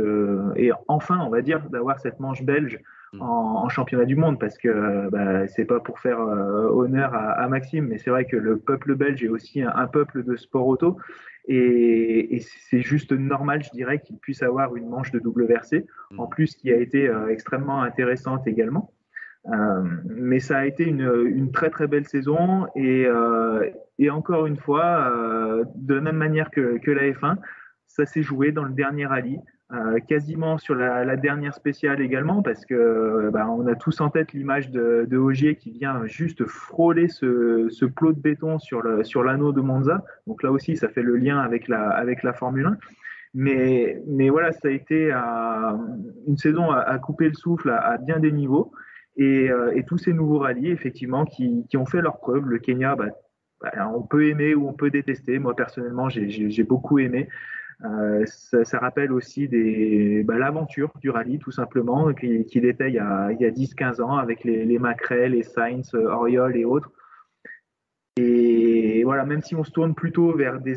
et enfin, on va dire, d'avoir cette manche belge en championnat du monde, parce que c'est pas pour faire honneur à Maxime, mais c'est vrai que le peuple belge est aussi un peuple de sport auto. Et c'est juste normal, je dirais, qu'il puisse avoir une manche de WRC, en plus qui a été extrêmement intéressante également. Mais ça a été une très très belle saison et encore une fois, de la même manière que la F1, ça s'est joué dans le dernier rallye quasiment sur la dernière spéciale également, parce que on a tous en tête l'image de Ogier qui vient juste frôler ce plot de béton sur l'anneau de Monza. Donc là aussi, ça fait le lien avec la Formule 1. Mais voilà, ça a été une saison à couper le souffle à bien des niveaux. Et tous ces nouveaux rallyes, effectivement, qui ont fait leur preuve. Le Kenya, on peut aimer ou on peut détester. Moi, personnellement, j'ai beaucoup aimé. Ça rappelle aussi l'aventure du rallye, tout simplement, qu'il était il y a 10-15 ans avec les Macrae, les Sainz, Oriol et autres. Et voilà, même si on se tourne plutôt vers des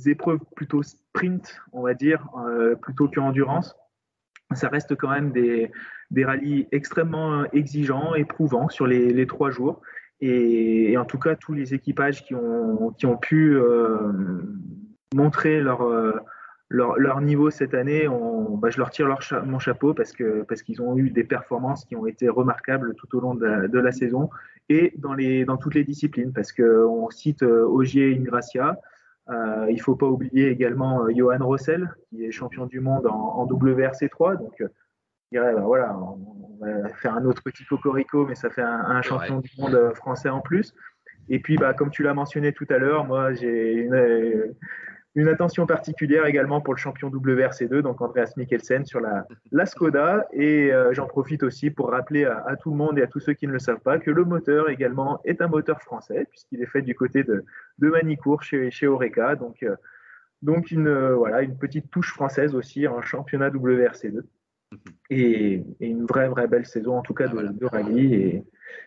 épreuves plutôt sprint, on va dire, plutôt qu'endurance, ça reste quand même des rallyes extrêmement exigeants, éprouvants sur les 3 jours. Et en tout cas, tous les équipages qui ont pu montrer leur niveau cette année, je leur tire mon chapeau parce qu'ils ont eu des performances qui ont été remarquables tout au long de la saison et dans toutes les disciplines, parce qu'on cite Ogier et Ingracia. Il ne faut pas oublier également Johan Rossel, qui est champion du monde en WRC3. Donc, je dirais, voilà, on va faire un autre petit cocorico, mais ça fait un champion du monde français en plus. Et puis, comme tu l'as mentionné tout à l'heure, moi, j'ai une attention particulière également pour le champion WRC2, donc Andreas Mikkelsen sur la Skoda. Et j'en profite aussi pour rappeler à tout le monde et à tous ceux qui ne le savent pas que le moteur également est un moteur français, puisqu'il est fait du côté de Manicourt chez Oreca. Donc une petite touche française aussi en championnat WRC2. Et une vraie belle saison, en tout cas de rallye.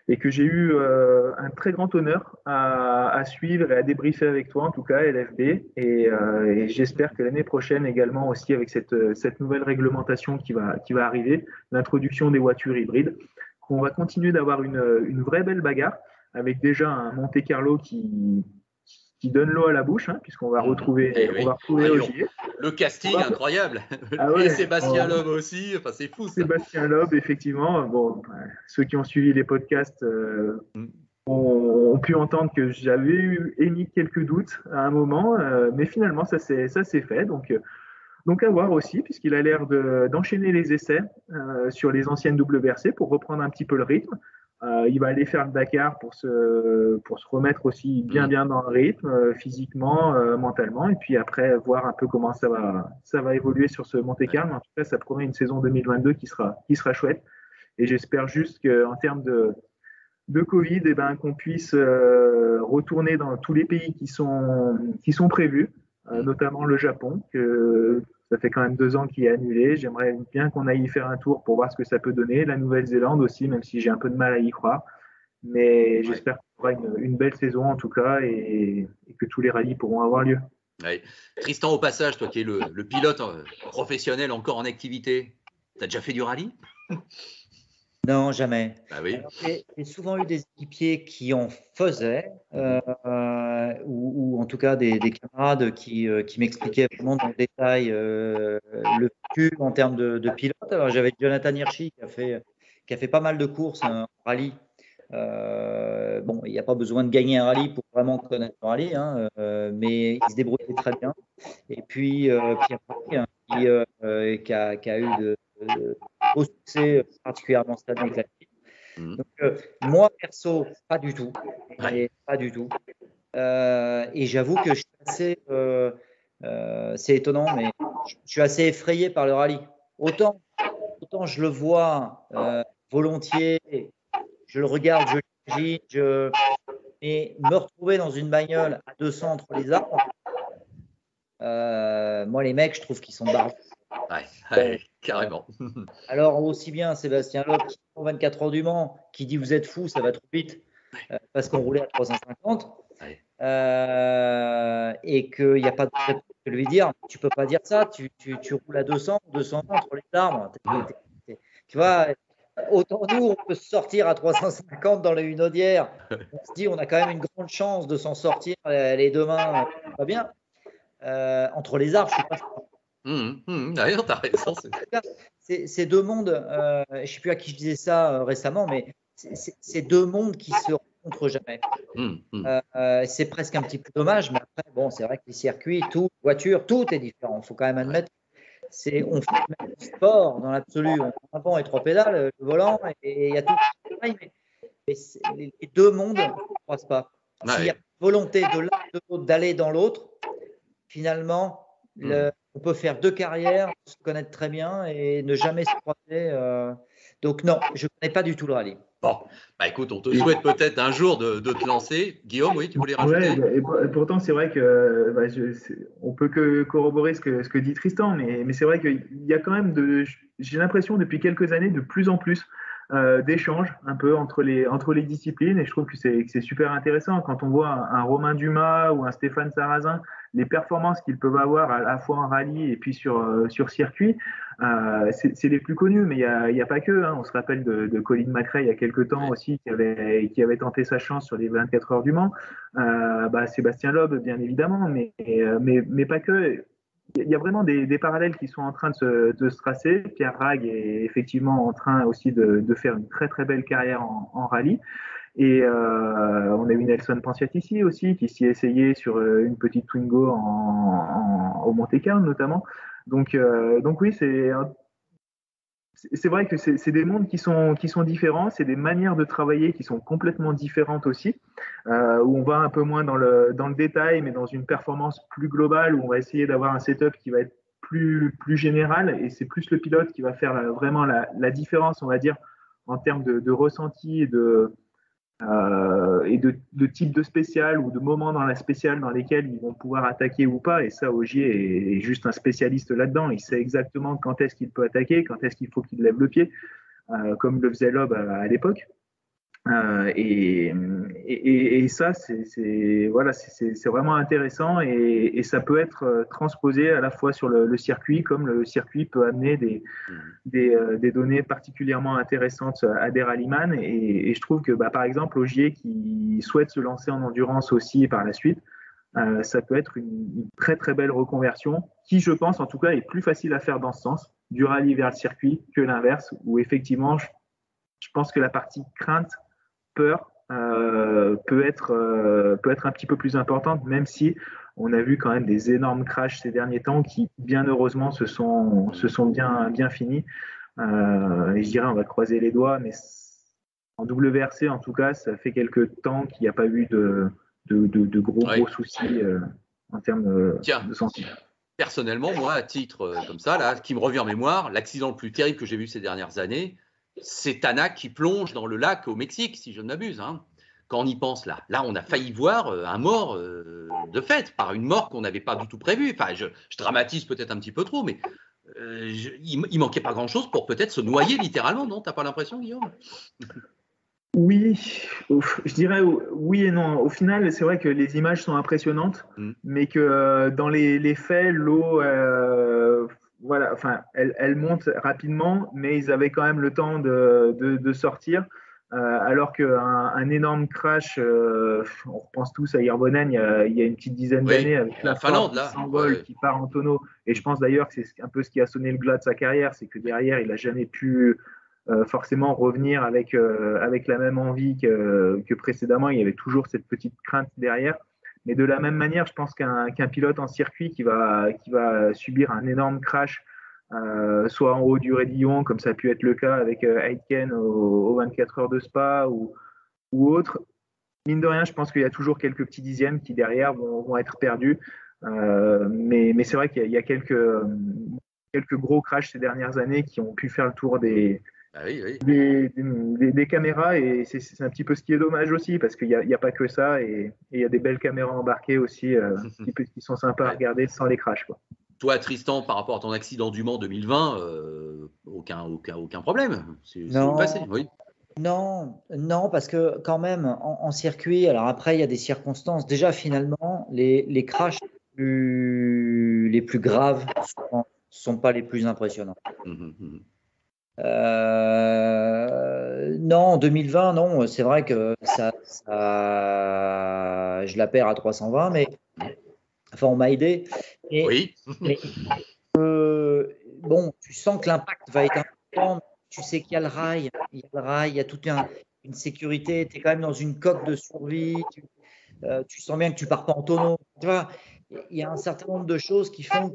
Et que j'ai eu un très grand honneur à suivre et à débriefer avec toi, en tout cas, LFB. Et j'espère que l'année prochaine également aussi, avec cette nouvelle réglementation qui va arriver, l'introduction des voitures hybrides, qu'on va continuer d'avoir une vraie belle bagarre, avec déjà un Monte Carlo qui donne l'eau à la bouche, puisqu'on va retrouver Ogier.
Le casting incroyable.
Ouais,
et Sébastien Loeb aussi. Enfin, c'est fou. Ça.
Sébastien Loeb, effectivement. Bon, ceux qui ont suivi les podcasts ont pu entendre que j'avais émis quelques doutes à un moment, mais finalement, ça s'est fait. Donc à voir aussi, puisqu'il a l'air d'enchaîner les essais sur les anciennes WRC pour reprendre un petit peu le rythme. Il va aller faire le Dakar pour se remettre aussi bien dans le rythme, physiquement, mentalement, et puis après voir un peu comment ça va évoluer sur ce Monte-Carlo. En tout cas, ça promet une saison 2022 qui sera chouette. Et j'espère juste qu'en termes de Covid, qu'on puisse retourner dans tous les pays qui sont prévus, notamment le Japon, que ça fait quand même 2 ans qu'il est annulé. J'aimerais bien qu'on aille y faire un tour pour voir ce que ça peut donner. La Nouvelle-Zélande aussi, même si j'ai un peu de mal à y croire. Mais j'espère qu'on aura une belle saison en tout cas et que tous les rallyes pourront avoir lieu.
Ouais. Tristan, au passage, toi qui es le pilote professionnel encore en activité, tu as déjà fait du rallye ?
Non, jamais.
Oui.
J'ai souvent eu des équipiers qui en faisaient, ou en tout cas des camarades qui m'expliquaient vraiment dans le détail le futur en termes de pilote. Alors j'avais Jonathan Hirschi qui a fait pas mal de courses en rallye. Il n'y a pas besoin de gagner un rallye pour vraiment connaître le rallye, mais il se débrouillait très bien. Et puis Pierre Paris, qui a eu de gros succès, particulièrement cette année avec la team. Donc, moi, perso, pas du tout. Pas du tout. Et j'avoue que je suis assez. C'est étonnant, mais je suis assez effrayé par le rallye. Autant je le vois volontiers, je le regarde, je l'imagine, mais me retrouver dans une bagnole à 200 entre les arbres, moi, les mecs, je trouve qu'ils sont barbus.
Ouais, carrément.
Alors, aussi bien Sébastien Loeb qui, en 24 heures du Mans, qui dit vous êtes fous, ça va trop vite, parce qu'on roulait à 350, et qu'il n'y a pas de réponse de lui dire tu peux pas dire ça, tu roules à 200 entre les arbres. Tu vois, autant nous, on peut se sortir à 350 dans une audière. On se dit on a quand même une grande chance de s'en sortir les 2 mains, pas bien. Entre les arbres, je suis pas sûr.
D'ailleurs, t'as raison.
C'est 2 mondes, je ne sais plus à qui je disais ça récemment, mais c'est 2 mondes qui se rencontrent jamais. C'est presque un petit peu dommage, mais après, bon, c'est vrai que les circuits, tout, voitures, tout est différent. Il faut quand même admettre on fait le même sport dans l'absolu. On a un vent et 3 pédales, le volant, et il y a tout qui travaille, mais les deux mondes ne croisent pas.
Ouais.
S'il y a volonté de l'un de l'autre d'aller dans l'autre, finalement, on peut faire 2 carrières, se connaître très bien et ne jamais se croiser. Donc non, je ne connais pas du tout le rallye.
Bon, bah écoute, on te souhaite peut-être un jour de te lancer. Guillaume, oui, tu voulais rajouter?
Ouais, et pourtant, c'est vrai que on peut que corroborer ce que dit Tristan, mais c'est vrai qu'il y a quand même, j'ai l'impression depuis quelques années, de plus en plus d'échanges un peu entre les disciplines, et je trouve que c'est super intéressant quand on voit un Romain Dumas ou un Stéphane Sarrazin, les performances qu'ils peuvent avoir à la fois en rallye et puis sur circuit. C'est les plus connus, mais il y a pas que. Hein. On se rappelle de Colin McRae il y a quelques temps aussi, qui avait tenté sa chance sur les 24 heures du Mans. Sébastien Loeb, bien évidemment, mais pas que. Il y a vraiment des parallèles qui sont en train de se tracer. Pierre Rague est effectivement en train aussi de faire une très très belle carrière en rallye. Et on a eu Nelson Panciatici aussi, qui s'y essayait sur une petite Twingo au Monte-Carlo notamment. Donc oui, c'est vrai que c'est des mondes qui sont différents, c'est des manières de travailler qui sont complètement différentes aussi, où on va un peu moins dans le détail, mais dans une performance plus globale, où on va essayer d'avoir un setup qui va être plus général, et c'est plus le pilote qui va faire vraiment la différence, on va dire, en termes de ressenti et de type de spécial ou de moments dans la spéciale dans lesquels ils vont pouvoir attaquer ou pas. Et ça, Ogier est juste un spécialiste là-dedans. Il sait exactement quand est-ce qu'il peut attaquer, quand est-ce qu'il faut qu'il lève le pied, comme le faisait Loeb à l'époque. Et ça, c'est vraiment intéressant, et ça peut être transposé à la fois sur le circuit, comme le circuit peut amener des données particulièrement intéressantes à des rallyman. Et je trouve que, par exemple, Ogier, qui souhaite se lancer en endurance aussi par la suite, ça peut être une très très belle reconversion, qui, je pense, en tout cas, est plus facile à faire dans ce sens, du rallye vers le circuit, que l'inverse, où effectivement, je pense que la partie crainte, peur, peut être un petit peu plus importante, même si on a vu quand même des énormes crashs ces derniers temps qui, bien heureusement, se sont bien finis. Et je dirais, on va croiser les doigts, mais en WRC, en tout cas, ça fait quelques temps qu'il n'y a pas eu de gros soucis en termes de santé.
Personnellement, moi, à titre comme ça, là, qui me revient en mémoire, l'accident le plus terrible que j'ai vu ces dernières années, c'est Tanak qui plonge dans le lac au Mexique, si je ne m'abuse. Hein. Quand on y pense, là, on a failli voir un mort de fait, par une mort qu'on n'avait pas du tout prévue. Enfin, je dramatise peut-être un petit peu trop, mais il manquait pas grand-chose pour peut-être se noyer littéralement, non? T'as pas l'impression, Guillaume?
Oui, je dirais oui et non. Au final, c'est vrai que les images sont impressionnantes, mais que dans les faits, l'eau, elle monte rapidement, mais ils avaient quand même le temps de sortir. Alors qu'un énorme crash, on repense tous à Hirvonen il y a une petite dizaine d'années, avec la Finlande qui s'envole, qui part en tonneau. Et je pense d'ailleurs que c'est un peu ce qui a sonné le glas de sa carrière, c'est que derrière, il n'a jamais pu forcément revenir avec la même envie que précédemment. Il y avait toujours cette petite crainte derrière. Mais de la même manière, je pense qu'un pilote en circuit qui va subir un énorme crash, soit en haut du raidillon, comme ça a pu être le cas avec Aitken aux 24 heures de Spa ou autre, mine de rien, je pense qu'il y a toujours quelques petits dixièmes qui derrière vont être perdus. Mais c'est vrai qu'il y a quelques gros crashs ces dernières années qui ont pu faire le tour des caméras, et c'est un petit peu ce qui est dommage aussi, parce qu'il n'y a pas que ça, et il y a des belles caméras embarquées aussi qui sont sympas à regarder sans les crashs, quoi.
Toi, Tristan, par rapport à ton accident du Mans 2020, aucun problème. C'est passé, oui.
Non, parce que quand même, en circuit, alors après, il y a des circonstances. Déjà, finalement, les crashs les plus graves ne sont pas les plus impressionnants. Non, en 2020, non, c'est vrai que ça, je la perds à 320, mais enfin, on m'a aidé.
Oui.
Bon, tu sens que l'impact va être important. Tu sais qu'il y a le rail, il y a toute une sécurité. Tu es quand même dans une coque de survie. Tu sens bien que tu pars pas en tonneau. Tu vois, il y a un certain nombre de choses qui font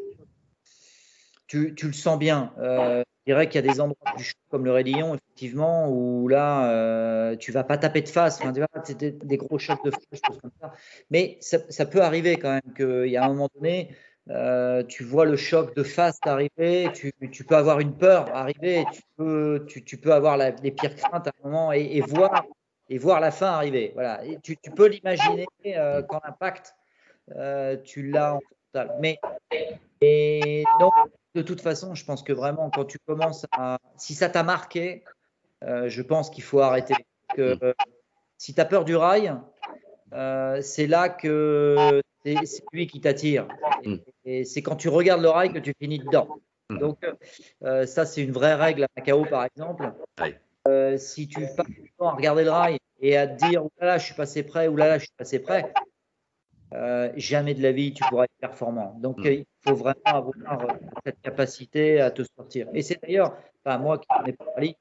tu le sens bien. Je dirais qu'il y a des endroits plus chauds comme le Raidillon, effectivement, où là, tu vas pas taper de face. Enfin, tu vois, c'est des gros chocs de face, des choses comme ça. Mais ça peut arriver quand même qu'il y a un moment donné, tu vois le choc de face arriver, tu peux avoir une peur arriver, tu peux avoir les pires craintes à un moment et voir la fin arriver. Voilà. Et tu peux l'imaginer quand l'impact, tu l'as en total. Mais non, de toute façon, je pense que vraiment, quand tu commences si ça t'a marqué, je pense qu'il faut arrêter. Si tu as peur du rail, c'est là que c'est lui qui t'attire. Et c'est quand tu regardes le rail que tu finis dedans. Donc, ça, c'est une vraie règle à Macao, par exemple. Si tu passes du temps à regarder le rail et à te dire « Oulala, je suis passé près, oulala, je suis passé près », jamais de la vie tu pourras être performant. Donc, il faut vraiment avoir cette capacité à te sortir. Et c'est d'ailleurs, moi qui connais pas rallye,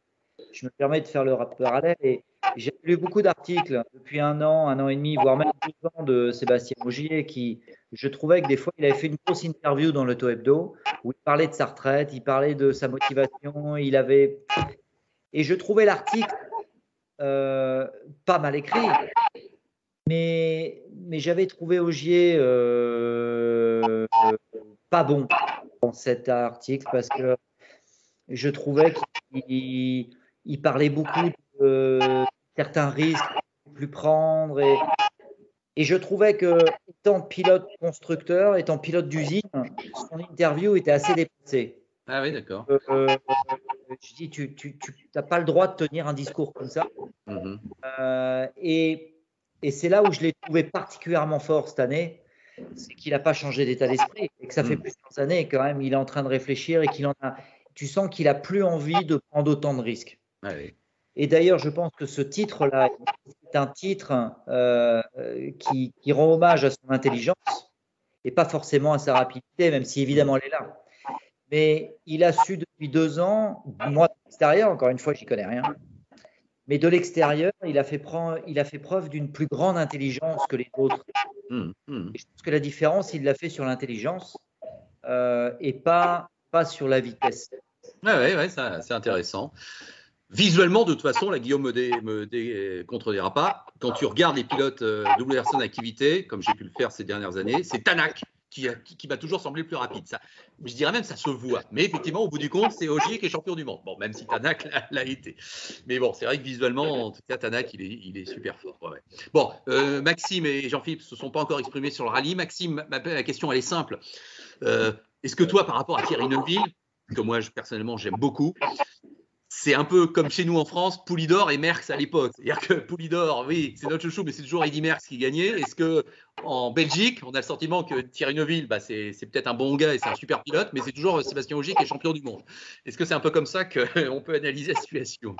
je me permets de faire le parallèle et j'ai lu beaucoup d'articles depuis 1 an et demi, voire même 2 ans de Sébastien Ogier qui, je trouvais que des fois, il avait fait une grosse interview dans l'Auto Hebdo où il parlait de sa retraite, il parlait de sa motivation, et je trouvais l'article pas mal écrit, mais j'avais trouvé Ogier pas bon dans cet article parce que je trouvais qu'il parlait beaucoup de certains risques qu'il ne plus prendre et je trouvais que étant pilote constructeur, étant pilote d'usine, son interview était assez dépassée.
Ah oui, d'accord.
Je dis, tu n'as pas le droit de tenir un discours comme ça. Et c'est là où je l'ai trouvé particulièrement fort cette année, c'est qu'il n'a pas changé d'état d'esprit et que ça fait plusieurs années quand même, il est en train de réfléchir et tu sens qu'il n'a plus envie de prendre autant de risques.
Ah oui.
Et d'ailleurs, je pense que ce titre-là, c'est un titre qui rend hommage à son intelligence et pas forcément à sa rapidité, même si évidemment elle est là. Mais il a su depuis 2 ans, moi de l'extérieur, encore une fois, j'y connais rien, mais de l'extérieur, il a fait preuve d'une plus grande intelligence que les autres. Et je pense que la différence, il l'a fait sur l'intelligence et pas sur la vitesse.
Ouais, ça, c'est intéressant. Visuellement, de toute façon, la Guillaume me contredira pas. Quand tu regardes les pilotes WRC en activité, comme j'ai pu le faire ces dernières années, c'est Tanak qui m'a toujours semblé le plus rapide. Ça, je dirais même ça se voit. Mais effectivement, au bout du compte, c'est Ogier qui est champion du monde. Bon, même si Tanak l'a été. Mais bon, c'est vrai que visuellement, en tout cas, Tanak, il est super fort. Ouais. Bon, Maxime et Jean-Philippe ne se sont pas encore exprimés sur le rallye. Maxime, la question, elle est simple. Est-ce que toi, par rapport à Thierry Neuville, que moi, personnellement, j'aime beaucoup, c'est un peu comme chez nous en France, Poulidor et Merckx à l'époque. C'est-à-dire que Poulidor, oui, c'est notre chouchou, mais c'est toujours Eddy Merckx qui gagnait. Est-ce qu'en Belgique, on a le sentiment que Thierry Neuville, c'est peut-être un bon gars et c'est un super pilote, mais c'est toujours Sébastien Ogier qui est champion du monde. Est-ce que c'est un peu comme ça qu'on peut analyser la situation ?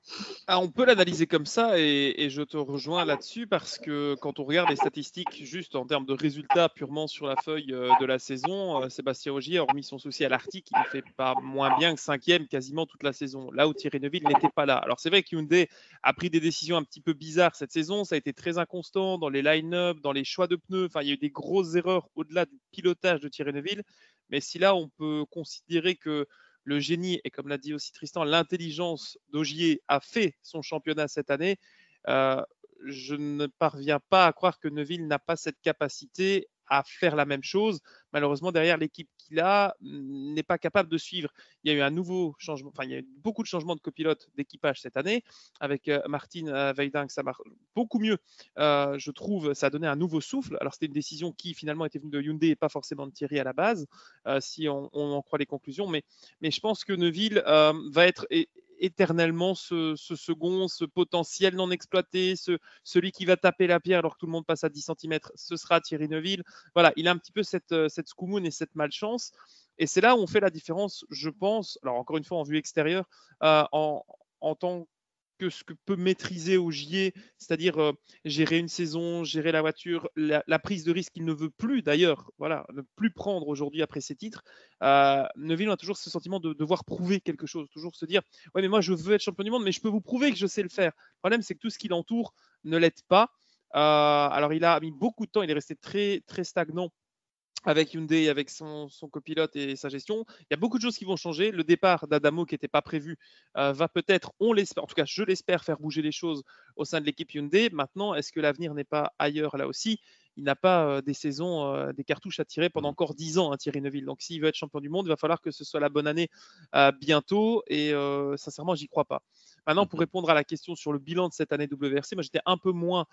On peut l'analyser comme ça et je te rejoins là-dessus parce que quand on regarde les statistiques juste en termes de résultats purement sur la feuille de la saison, Sébastien Ogier, hormis son souci à l'Arctique, il ne fait pas moins bien que 5e quasiment toute la saison, là où Thierry Neuville n'était pas là. Alors c'est vrai que Hyundai a pris des décisions un petit peu bizarres cette saison, ça a été très inconstant dans les line-up, dans les choix de pneus, enfin il y a eu des grosses erreurs au-delà du pilotage de Thierry Neuville, mais si là on peut considérer que le génie et comme l'a dit aussi Tristan, l'intelligence d'Ogier a fait son championnat cette année, je ne parviens pas à croire que Neuville n'a pas cette capacité à faire la même chose. Malheureusement, derrière l'équipe qu'il a, n'est pas capable de suivre. Il y a eu un nouveau changement, enfin, il y a eu beaucoup de changements de copilote d'équipage cette année. Avec Martin Weiding, ça marche beaucoup mieux. Je trouve, ça a donné un nouveau souffle. Alors, c'était une décision qui finalement était venue de Hyundai et pas forcément de Thierry à la base, si on en croit les conclusions. Mais je pense que Neuville va être éternellement ce second, ce potentiel non exploité, celui qui va taper la pierre alors que tout le monde passe à 10 cm, ce sera Thierry Neuville. Voilà, il a un petit peu cette scoumoune et cette malchance. Et c'est là où on fait la différence, je pense, alors encore une fois en vue extérieure, en tant que ce que peut maîtriser Ogier, c'est-à-dire gérer une saison, gérer la voiture, la prise de risque qu'il ne veut plus d'ailleurs, voilà, ne plus prendre aujourd'hui après ses titres. Neuville a toujours ce sentiment de devoir prouver quelque chose, toujours se dire ouais mais moi je veux être champion du monde, mais je peux vous prouver que je sais le faire. Le problème c'est que tout ce qui l'entoure ne l'aide pas. Alors il a mis beaucoup de temps, il est resté très très stagnant avec Hyundai, avec son copilote et sa gestion. Il y a beaucoup de choses qui vont changer. Le départ d'Adamo, qui n'était pas prévu, va peut-être, on l'espère, en tout cas je l'espère, faire bouger les choses au sein de l'équipe Hyundai. Maintenant, est-ce que l'avenir n'est pas ailleurs là aussi? Il n'a pas des saisons, des cartouches à tirer pendant encore 10 ans, hein, Thierry Neuville. Donc s'il veut être champion du monde, il va falloir que ce soit la bonne année bientôt. Et sincèrement, j'y crois pas. Maintenant, pour répondre à la question sur le bilan de cette année WRC, moi j'étais un peu moins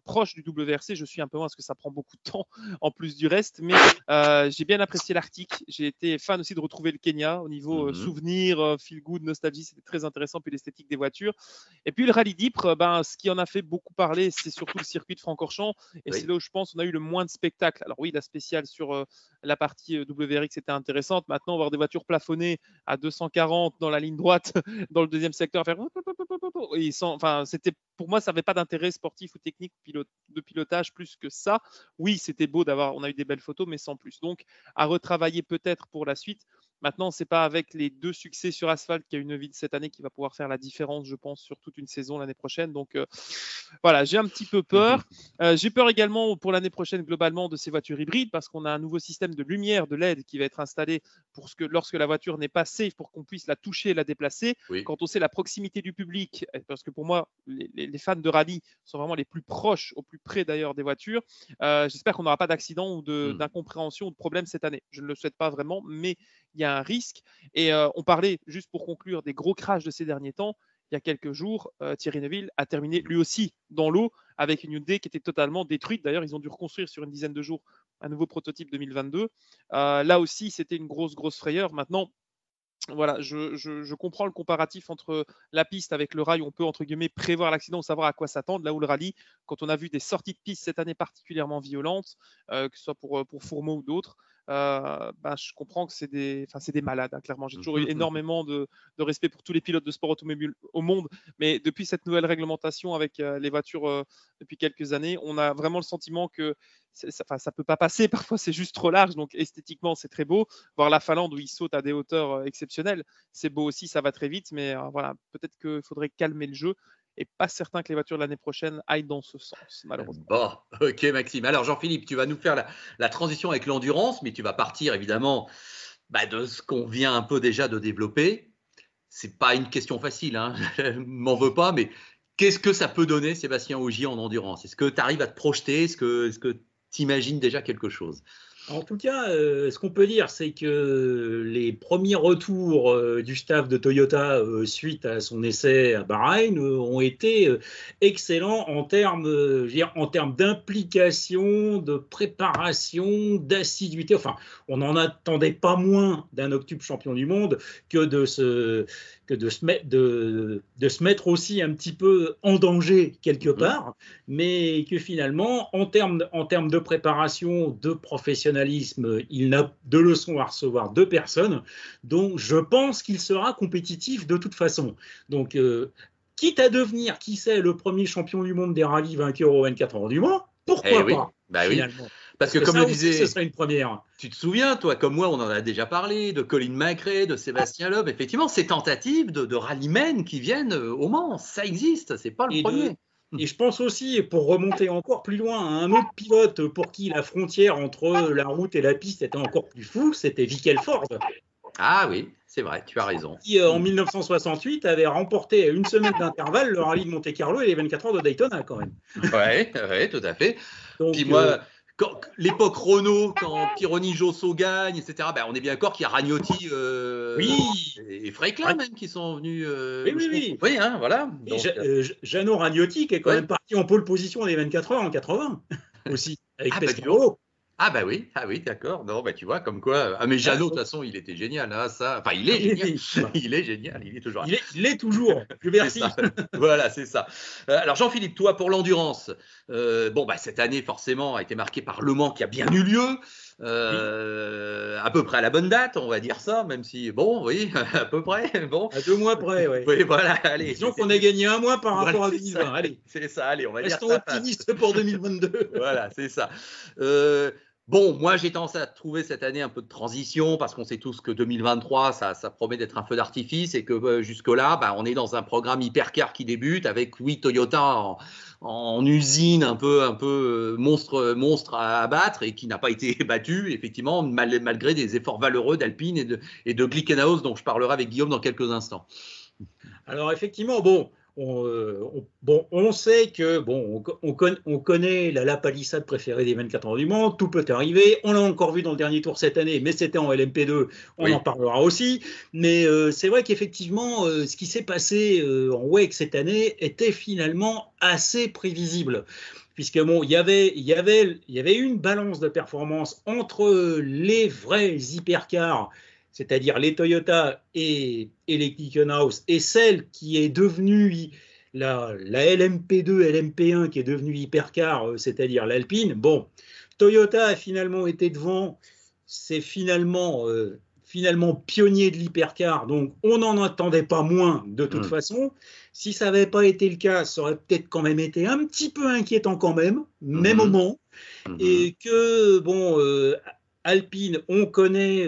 proche du WRC. Je suis un peu moins parce que ça prend beaucoup de temps en plus du reste. Mais j'ai bien apprécié l'Arctique. J'ai été fan aussi de retrouver le Kenya au niveau souvenir, feel good, nostalgie. C'était très intéressant. Puis l'esthétique des voitures. Et puis le rallye d'Ypres, ce qui en a fait beaucoup parler, c'est surtout le circuit de Francorchamps. Et c'est là où je pense qu'on a eu le moins de spectacle. Alors oui, la spéciale sur la partie WRX était intéressante. Maintenant, voir des voitures plafonnées à 240 dans la ligne droite, dans le deuxième secteur, faire c'était, pour moi, ça n'avait pas d'intérêt sportif ou technique de pilotage plus que ça. Oui, c'était beau on a eu des belles photos, mais sans plus. Donc, à retravailler peut-être pour la suite. Maintenant, ce n'est pas avec les 2 succès sur asphalte qu'il y a une vie de cette année qui va pouvoir faire la différence, je pense, sur toute une saison l'année prochaine. Donc, voilà, j'ai un petit peu peur. J'ai peur également pour l'année prochaine, globalement, de ces voitures hybrides parce qu'on a un nouveau système de lumière, de LED qui va être installé lorsque la voiture n'est pas safe pour qu'on puisse la toucher et la déplacer. Oui. Quand on sait la proximité du public, parce que pour moi, les fans de rallye sont vraiment les plus proches, au plus près d'ailleurs des voitures, j'espère qu'on n'aura pas d'accident ou d'incompréhension ou de problème cette année. Je ne le souhaite pas vraiment, mais il y a un risque. Et on parlait, juste pour conclure, des gros crashs de ces derniers temps. Il y a quelques jours, Thierry Neuville a terminé lui aussi dans l'eau avec une Hyundai qui était totalement détruite. D'ailleurs, ils ont dû reconstruire sur une dizaine de jours un nouveau prototype 2022. Là aussi, c'était une grosse frayeur. Maintenant, voilà, je comprends le comparatif entre la piste avec le rail où on peut, entre guillemets, prévoir l'accident ou savoir à quoi s'attendre. Là où le rallye, quand on a vu des sorties de piste cette année particulièrement violentes, que ce soit pour Fourmeau ou d'autres, je comprends que c'est des malades, hein, clairement. J'ai toujours eu énormément de respect pour tous les pilotes de sport automobile au monde, mais depuis cette nouvelle réglementation avec les voitures depuis quelques années, on a vraiment le sentiment que ça peut pas passer. Parfois, c'est juste trop large. Donc, esthétiquement, c'est très beau. Voir la Finlande où ils sautent à des hauteurs exceptionnelles, c'est beau aussi. Ça va très vite, mais voilà, peut-être qu'il faudrait calmer le jeu. Et pas certain que les voitures de l'année prochaine aillent dans ce sens, malheureusement.
Bon, ok Maxime. Alors Jean-Philippe, tu vas nous faire la transition avec l'endurance, mais tu vas partir évidemment de ce qu'on vient un peu déjà de développer. C'est pas une question facile, hein. Je m'en veux pas, mais qu'est-ce que ça peut donner Sébastien Ogier en endurance? Est-ce que tu arrives à te projeter? Est-ce que tu imagines déjà quelque chose?
En tout cas, ce qu'on peut dire, c'est que les premiers retours du staff de Toyota suite à son essai à Bahreïn ont été excellents en termes d'implication, de préparation, d'assiduité. Enfin, on n'en attendait pas moins d'un octuple champion du monde que de se mettre aussi un petit peu en danger quelque part, mais que finalement, en termes de préparation, de professionnalisme, il n'a de leçons à recevoir de personne, donc je pense qu'il sera compétitif de toute façon. Donc, quitte à devenir, qui sait, le premier champion du monde des rallyes vainqueur au 24 heures du Mans, pourquoi pas finalement.
Oui. Parce que comme le disait,
ce serait une première.
Tu te souviens, toi, comme moi, on en a déjà parlé, de Colin McRae, de Sébastien Loeb. Effectivement, ces tentatives de rallymen qui viennent au Mans, ça existe, c'est pas le premier.
Et je pense aussi, pour remonter encore plus loin, à un autre pilote pour qui la frontière entre la route et la piste était encore plus floue, c'était Vic Elford.
Ah oui, c'est vrai, tu as raison.
Qui, en 1968, avait remporté à une semaine d'intervalle le rallye de Monte-Carlo et les 24 heures de Daytona, quand même.
Oui, tout à fait.
Donc,
puis moi, l'époque Renault, quand Pironi Josso gagne, etc., on est bien d'accord qu'il y a Ragnotti et Freiklin même qui sont venus. Oui, hein, voilà. Donc,
Jeannot Ragnotti qui est quand même parti en pole position des 24 heures en 80 aussi, avec Pescarolo.
Ah oui, d'accord. Non, tu vois, comme quoi. Ah mais Jeannot, de toute façon, il était génial, hein, ça. Enfin, il est génial. Il est génial, il est toujours.
Il est toujours. Je merci.
Voilà, c'est ça. Alors Jean-Philippe, toi pour l'endurance, cette année forcément a été marquée par Le Mans qui a bien eu lieu. À peu près à la bonne date, on va dire ça, même si, à peu près, bon.
À 2 mois près, oui.
Oui, voilà, allez.
Disons qu'on a gagné 1 mois par rapport à 2020, allez.
C'est ça, allez, on va dire ça.
Restons optimistes pour 2022.
Voilà, c'est ça. Bon, moi j'ai tendance à trouver cette année un peu de transition parce qu'on sait tous que 2023, ça promet d'être un feu d'artifice et que jusque-là, on est dans un programme hypercar qui débute avec, oui, Toyota en usine un peu monstre à abattre et qui n'a pas été battu, effectivement, malgré des efforts valeureux d'Alpine et de Glickenhaus, dont je parlerai avec Guillaume dans quelques instants.
Alors effectivement, on sait que on connaît la palissade préférée des 24 heures du Mans, tout peut arriver. On l'a encore vu dans le dernier tour cette année, mais c'était en LMP2, on en parlera aussi. Mais c'est vrai qu'effectivement, ce qui s'est passé en WEC cette année était finalement assez prévisible. Puisque il y avait une balance de performance entre les vrais hypercars, c'est-à-dire les Toyota et les Glickenhaus, et celle qui est devenue la LMP2, LMP1 qui est devenue hypercar, c'est-à-dire l'Alpine. Bon, Toyota a finalement été devant, c'est finalement pionnier de l'hypercar, donc on n'en attendait pas moins de toute façon. Si ça n'avait pas été le cas, ça aurait peut-être quand même été un petit peu inquiétant quand même moment, et que Alpine, on connaît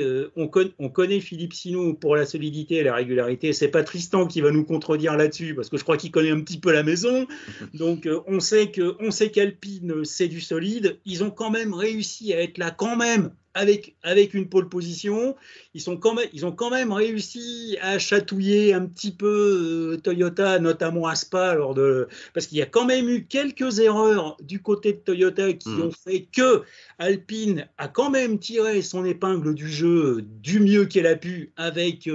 Philippe Sinaud pour la solidité et la régularité. C'est pas Tristan qui va nous contredire là-dessus parce que je crois qu'il connaît un petit peu la maison. Donc on sait qu'Alpine c'est du solide. Ils ont quand même réussi à être là quand même avec une pole position. Ils ont quand même réussi à chatouiller un petit peu Toyota, notamment à Spa, parce qu'il y a quand même eu quelques erreurs du côté de Toyota qui ont fait que Alpine a quand même tiré son épingle du jeu du mieux qu'elle a pu avec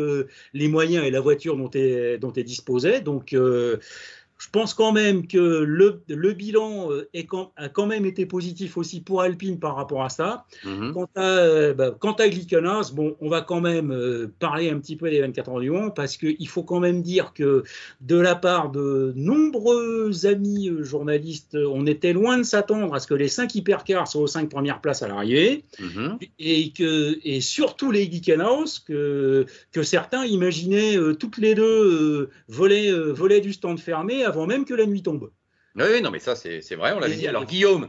les moyens et la voiture dont elle disposait. Donc je pense quand même que le bilan a quand même été positif aussi pour Alpine par rapport à ça. Quant à Glickenhaus, on va quand même parler un petit peu des 24 heures du Mans parce qu'il faut quand même dire que de la part de nombreux amis journalistes, on était loin de s'attendre à ce que les 5 hypercars soient aux 5 premières places à l'arrivée et surtout les Glickenhaus que certains imaginaient toutes les deux voler du stand fermé avant même que la nuit tombe.
Oui, non, mais ça, c'est vrai, on l'avait dit. Alors, Guillaume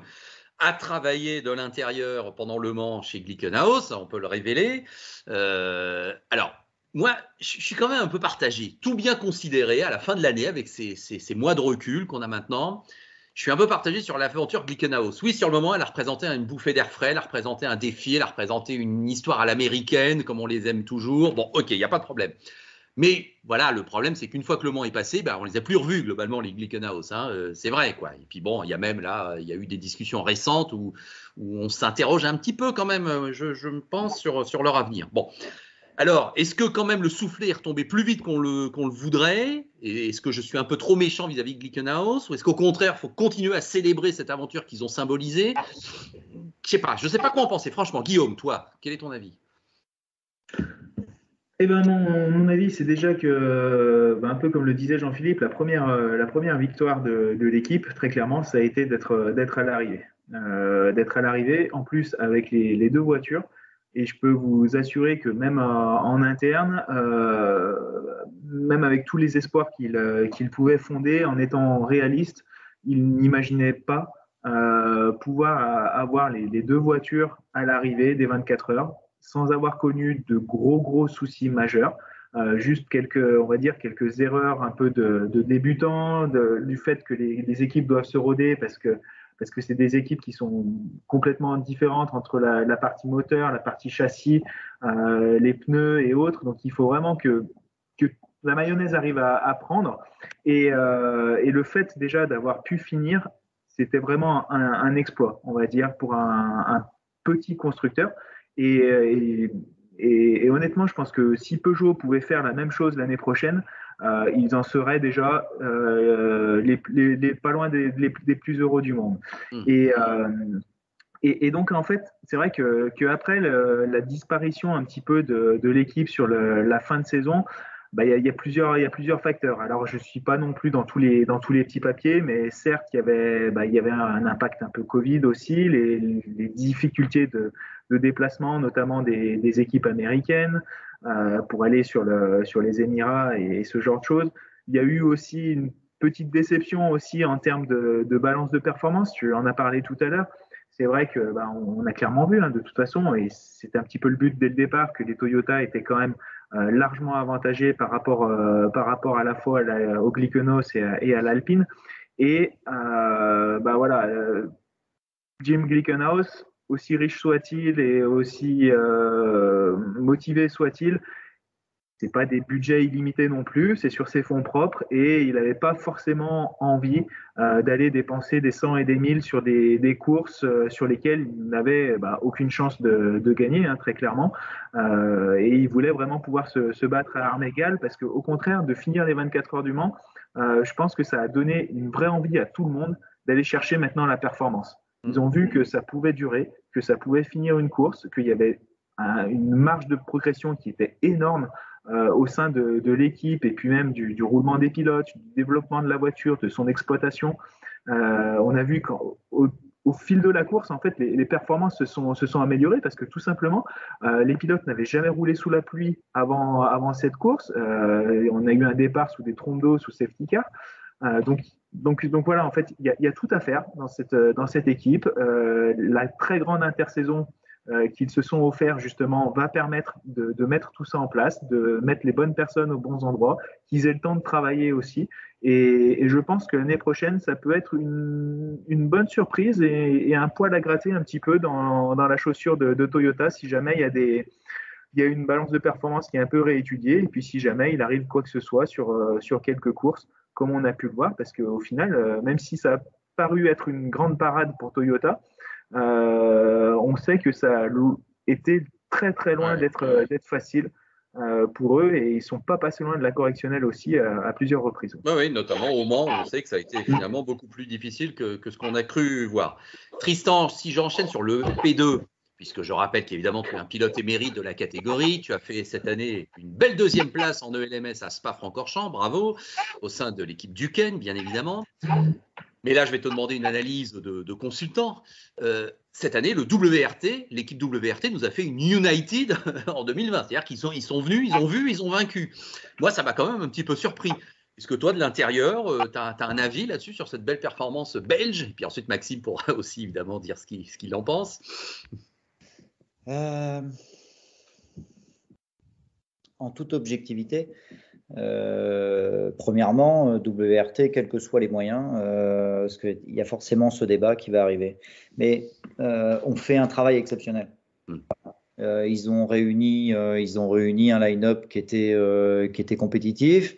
a travaillé de l'intérieur pendant Le Mans chez Glickenhaus, on peut le révéler. Alors, moi, je suis quand même un peu partagé. Tout bien considéré, à la fin de l'année, avec ces mois de recul qu'on a maintenant, je suis un peu partagé sur l'aventure Glickenhaus. Oui, sur le moment, elle a représenté une bouffée d'air frais, elle a représenté un défi, elle a représenté une histoire à l'américaine, comme on les aime toujours. Bon, ok, il n'y a pas de problème. Mais voilà, le problème, c'est qu'une fois que Le Mans est passé, on les a plus revus globalement, les Glickenhaus. C'est vrai, quoi. Et puis bon, il y a même là, il y a eu des discussions récentes où on s'interroge un petit peu quand même, je pense, sur leur avenir. Bon, alors, est-ce que quand même le soufflet est retombé plus vite qu'on le voudrait? Et est-ce que je suis un peu trop méchant vis-à-vis de Glickenhaus? Ou est-ce qu'au contraire, il faut continuer à célébrer cette aventure qu'ils ont symbolisée? Je ne sais pas quoi en penser. Franchement, Guillaume, toi, quel est ton avis?
Eh ben mon avis, c'est déjà que, un peu comme le disait Jean-Philippe, la première victoire de l'équipe, très clairement, ça a été d'être à l'arrivée. D'être à l'arrivée, en plus avec les deux voitures. Et je peux vous assurer que même en interne, même avec tous les espoirs qu'il pouvait fonder, en étant réaliste, il n'imaginait pas pouvoir avoir les deux voitures à l'arrivée des 24 heures, sans avoir connu de gros soucis majeurs, juste quelques erreurs un peu de débutants, du fait que les équipes doivent se roder parce que c'est des équipes qui sont complètement différentes entre la partie moteur, la partie châssis, les pneus et autres. Donc il faut vraiment que la mayonnaise arrive à prendre. Et le fait déjà d'avoir pu finir, c'était vraiment un exploit, on va dire, pour un petit constructeur. Et honnêtement, je pense que si Peugeot pouvait faire la même chose l'année prochaine, ils en seraient déjà les pas loin des plus heureux du monde. Et donc, en fait, c'est vrai que après la disparition un petit peu de l'équipe sur la fin de saison, il y a plusieurs facteurs. Alors, je ne suis pas non plus dans tous les petits papiers, mais certes, il y avait un impact un peu Covid aussi, les difficultés de déplacement, notamment des équipes américaines pour aller sur les Émirats et ce genre de choses. Il y a eu aussi une petite déception aussi en termes de balance de performance. Tu en as parlé tout à l'heure. c'est vrai que on a clairement vu de toute façon, et c'était un petit peu le but dès le départ, que les Toyota étaient quand même largement avantagés par rapport à la fois au Glickenhaus et à l'Alpine. Et voilà, Jim Glickenhaus, aussi riche soit-il et aussi motivé soit-il, c'est pas des budgets illimités non plus, c'est sur ses fonds propres et il n'avait pas forcément envie d'aller dépenser des 100 et des 1000 sur des courses sur lesquelles il n'avait aucune chance de gagner, très clairement. Et il voulait vraiment pouvoir se battre à armes égales parce qu'au contraire, de finir les 24 heures du Mans, je pense que ça a donné une vraie envie à tout le monde d'aller chercher maintenant la performance. Ils ont vu que ça pouvait durer, que ça pouvait finir une course, qu'il y avait une marge de progression qui était énorme au sein de l'équipe et puis même du roulement des pilotes, du développement de la voiture, de son exploitation. On a vu qu'au fil de la course, en fait, les performances se sont améliorées parce que tout simplement, les pilotes n'avaient jamais roulé sous la pluie avant cette course. On a eu un départ sous des trompes d'eau, sous safety car. Donc voilà, en fait, il y a tout à faire dans cette équipe. La très grande intersaison qu'ils se sont offerts justement va permettre de mettre tout ça en place, de mettre les bonnes personnes aux bons endroits, qu'ils aient le temps de travailler aussi. Et je pense que l'année prochaine, ça peut être une bonne surprise et un poil à gratter un petit peu dans la chaussure de Toyota si jamais il y a une balance de performance qui est un peu réétudiée et puis si jamais il arrive quoi que ce soit sur quelques courses, comme on a pu le voir, parce qu'au final, même si ça a paru être une grande parade pour Toyota, on sait que ça a été très très loin d'être facile pour eux et ils ne sont pas passés loin de la correctionnelle aussi à plusieurs reprises.
Oui, notamment au Mans, on sait que ça a été finalement beaucoup plus difficile que ce qu'on a cru voir. Tristan, si j'enchaîne sur le P2, puisque je rappelle qu'évidemment tu es un pilote émérite de la catégorie, tu as fait cette année une belle deuxième place en ELMS à Spa-Francorchamps, bravo, au sein de l'équipe Duquesne, bien évidemment. Mais là, je vais te demander une analyse de consultant. Cette année, le WRT, l'équipe WRT nous a fait une United en 2020. C'est-à-dire qu'ils sont venus, ils ont vu, ils ont vaincu. Moi, ça m'a quand même un petit peu surpris. Est-ce que toi, de l'intérieur, tu as un avis là-dessus sur cette belle performance belge? Et puis ensuite, Maxime pourra aussi évidemment dire ce qu'il en pense.
En toute objectivité, premièrement, WRT, quels que soient les moyens, parce qu'il y a forcément ce débat qui va arriver. Mais on fait un travail exceptionnel. Ils ont réuni un line-up qui était compétitif.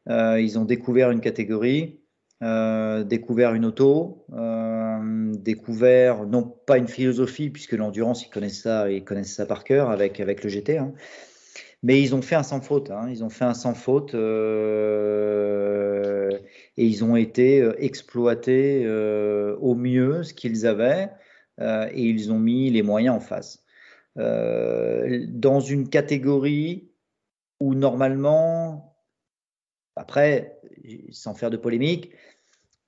Ils ont découvert une catégorie, découvert une auto, découvert non pas une philosophie, puisque l'endurance, ils connaissent ça par cœur avec le GT, mais ils ont fait un sans faute. Ils ont fait un sans faute et ils ont été exploités au mieux ce qu'ils avaient et ils ont mis les moyens en face. Dans une catégorie où normalement, après, sans faire de polémique,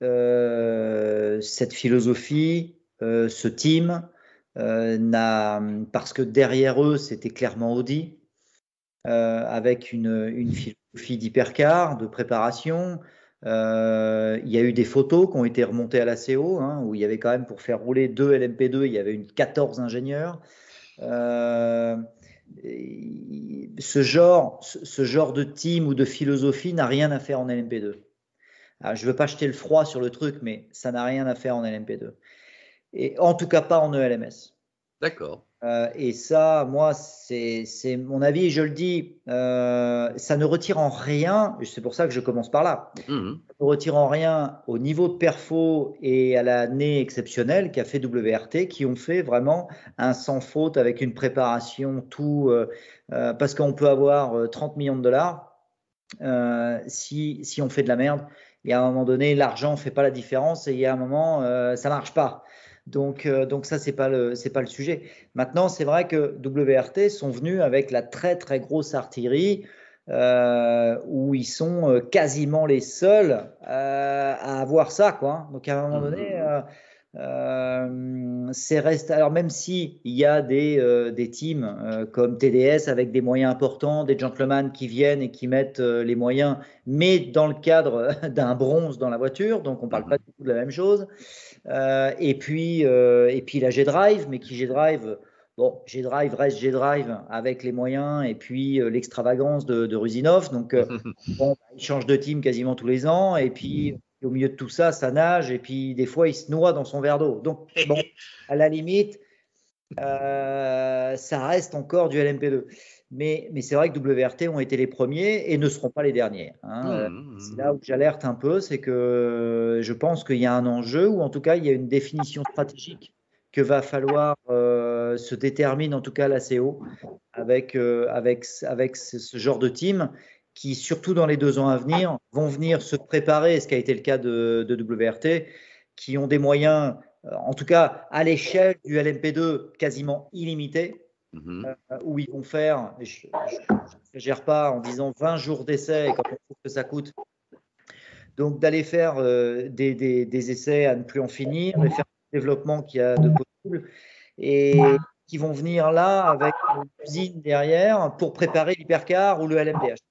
cette philosophie, ce team, parce que derrière eux, c'était clairement Audi, avec une philosophie d'hypercar, de préparation. Il y a eu des photos qui ont été remontées à la CO, où il y avait quand même, pour faire rouler 2 LMP2, il y avait 14 ingénieurs. Ce genre de team ou de philosophie n'a rien à faire en LMP2. Alors, je ne veux pas jeter le froid sur le truc, mais ça n'a rien à faire en LMP2. Et en tout cas pas en ELMS.
D'accord.
Et ça, moi, c'est mon avis, je le dis, ça ne retire en rien, c'est pour ça que je commence par là, ça ne retire en rien au niveau de perfo et à l'année exceptionnelle qu'a fait WRT, qui ont fait vraiment un sans faute avec une préparation, tout, parce qu'on peut avoir 30 millions de dollars si on fait de la merde, et à un moment donné, l'argent ne fait pas la différence et il y a un moment, ça ne marche pas. Donc ça, c'est pas le sujet. Maintenant, c'est vrai que WRT sont venus avec la très très grosse artillerie où ils sont quasiment les seuls à avoir ça, quoi. Donc à un moment donné, c'est resté. Alors même si il y a des teams comme TDS avec des moyens importants, des gentlemen qui viennent et qui mettent les moyens, mais dans le cadre d'un bronze dans la voiture, donc on parle pas du tout de la même chose. Et puis la G-Drive, mais qui G-Drive, bon, G-Drive reste G-Drive avec les moyens et puis l'extravagance de Rusinov. Donc, bon, il change de team quasiment tous les ans. Et puis, au milieu de tout ça, ça nage. Et puis, des fois, il se noie dans son verre d'eau. Donc, bon, à la limite, ça reste encore du LMP2. Mais c'est vrai que WRT ont été les premiers et ne seront pas les derniers. C'est là où j'alerte un peu, c'est que je pense qu'il y a un enjeu, ou en tout cas, il y a une définition stratégique que va falloir se détermine, en tout cas la CO, avec ce genre de team qui, surtout dans les 2 ans à venir, vont venir se préparer, ce qui a été le cas de WRT, qui ont des moyens, en tout cas à l'échelle du LMP2, quasiment illimités. Où ils vont faire, je ne gère pas en disant 20 jours d'essai et quand on trouve que ça coûte. Donc d'aller faire des essais à ne plus en finir, et faire le développement qu'il y a de possible, et qui vont venir là avec une usine derrière pour préparer l'hypercar ou le LMDH.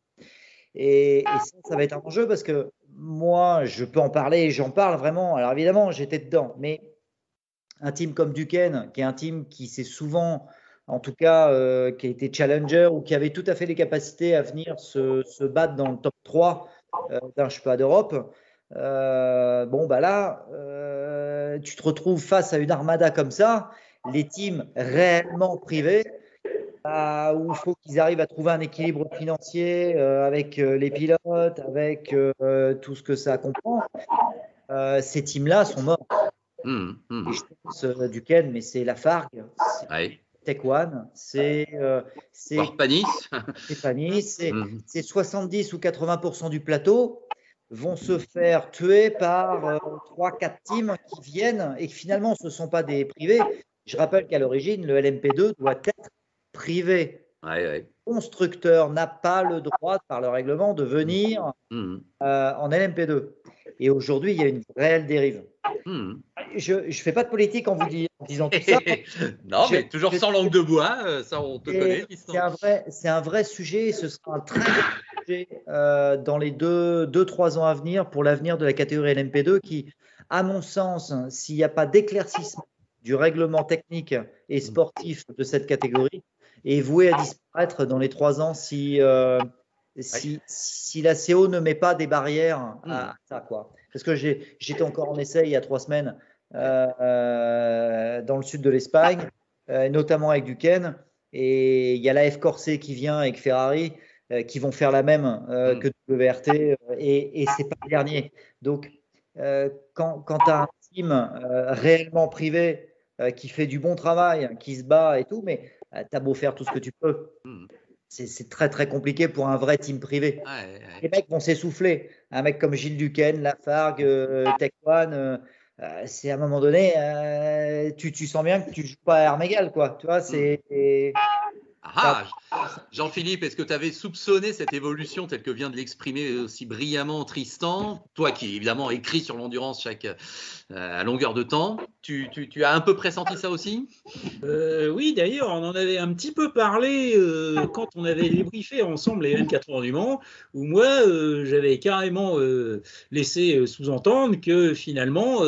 Et ça va être un enjeu parce que moi, je peux en parler, j'en parle vraiment. Alors évidemment, j'étais dedans, mais un team comme Duquesne, qui est un team qui s'est souvent, en tout cas, qui a été challenger ou qui avait tout à fait les capacités à venir se battre dans le top 3 d'un championnat d'Europe. Bon, bah là, tu te retrouves face à une armada comme ça, les teams réellement privés, où il faut qu'ils arrivent à trouver un équilibre financier avec les pilotes, avec tout ce que ça comprend. Ces teams-là sont morts. Et je pense Duquesne, mais c'est Lafargue, c'est Tech One, c'est
Panis,
c'est 70 ou 80% du plateau vont se faire tuer par 3-4 teams qui viennent et qui finalement ce ne sont pas des privés. Je rappelle qu'à l'origine, le LMP2 doit être privé. Le constructeur n'a pas le droit, par le règlement, de venir en LMP2. Et aujourd'hui, il y a une réelle dérive. Je ne fais pas de politique en disant tout ça.
Non, mais toujours sans langue de bois, ça on te connaît.
C'est un vrai sujet et ce sera un très gros sujet dans les 2-3 ans à venir pour l'avenir de la catégorie LMP2 qui, à mon sens, s'il n'y a pas d'éclaircissement du règlement technique et sportif de cette catégorie, est voué à disparaître dans les 3 ans si la CO ne met pas des barrières à ça, quoi. Parce que j'étais encore en essai il y a 3 semaines dans le sud de l'Espagne, notamment avec Duquesne, et il y a la F Corse qui vient avec Ferrari qui vont faire la même que WRT et c'est pas le dernier. Donc quand tu as un team réellement privé qui fait du bon travail, qui se bat et tout, mais tu as beau faire tout ce que tu peux. C'est très très compliqué pour un vrai team privé. Les mecs vont s'essouffler. Un mec comme Gilles Duquesne, Lafargue, Tech One, c'est à un moment donné, tu sens bien que tu joues pas à armes égales, quoi. Tu vois, c'est.
Jean-Philippe, est-ce que tu avais soupçonné cette évolution telle que vient de l'exprimer aussi brillamment Tristan, toi qui évidemment écris sur l'endurance à longueur de temps, tu as un peu pressenti ça aussi?
Oui, d'ailleurs, on en avait un petit peu parlé quand on avait débriefé ensemble les 24 heures du Mans, où moi, j'avais carrément laissé sous-entendre que finalement,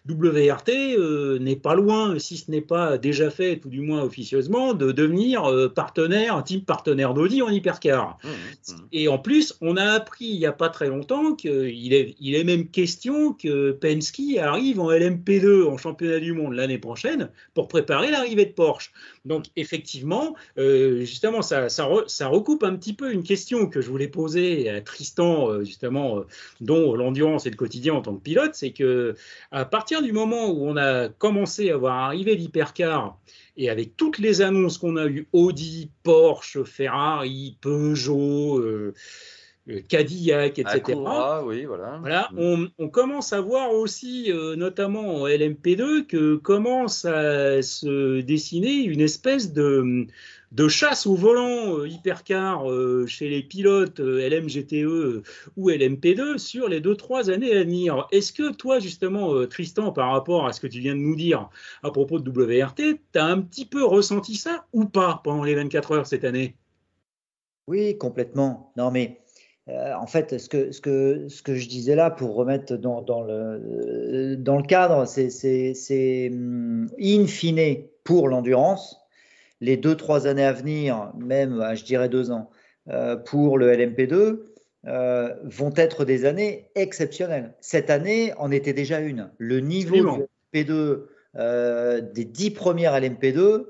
WRT n'est pas loin, si ce n'est pas déjà fait, tout du moins officieusement, de devenir un team partenaire d'Audi en hypercar. Et en plus, on a appris il n'y a pas très longtemps qu'il est même question que Penske arrive en LMP2 en championnat du monde l'année prochaine pour préparer l'arrivée de Porsche. Donc effectivement, justement, ça recoupe un petit peu une question que je voulais poser à Tristan, justement, dont l'endurance est le quotidien en tant que pilote, c'est que à partir du moment où on a commencé à voir arriver l'hypercar, et avec toutes les annonces qu'on a eues, Audi, Porsche, Ferrari, Peugeot, Cadillac, etc.
Acura, oui, voilà.
On commence à voir aussi, notamment en LMP2, que commence à se dessiner une espèce de chasse au volant hypercar chez les pilotes LMGTE ou LMP2 sur les 2-3 années à venir. Est-ce que toi, justement, Tristan, par rapport à ce que tu viens de nous dire à propos de WRT, tu as un petit peu ressenti ça ou pas pendant les 24 heures cette année?
Oui, complètement. Non, mais en fait, ce que je disais là, pour remettre dans le cadre, c'est in fine pour l'endurance, les 2-3 années à venir, même je dirais 2 ans, pour le LMP2, vont être des années exceptionnelles. Cette année en était déjà une. Le niveau du LMP2, des 10 premières LMP2,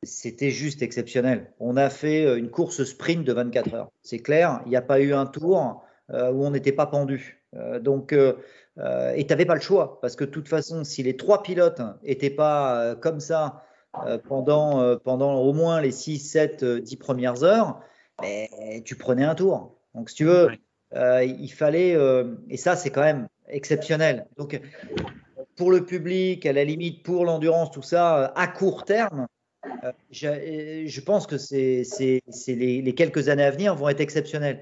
c'était juste exceptionnel. On a fait une course sprint de 24 heures. C'est clair, il n'y a pas eu un tour où on n'était pas pendu. Et tu n'avais pas le choix, parce que de toute façon, si les 3 pilotes n'étaient pas comme ça pendant au moins les 6, 7, 10 premières heures, tu prenais un tour. Donc, si tu veux, il fallait… et ça, c'est quand même exceptionnel. Donc, pour le public, à la limite, pour l'endurance, tout ça, à court terme, je pense que les quelques années à venir vont être exceptionnelles.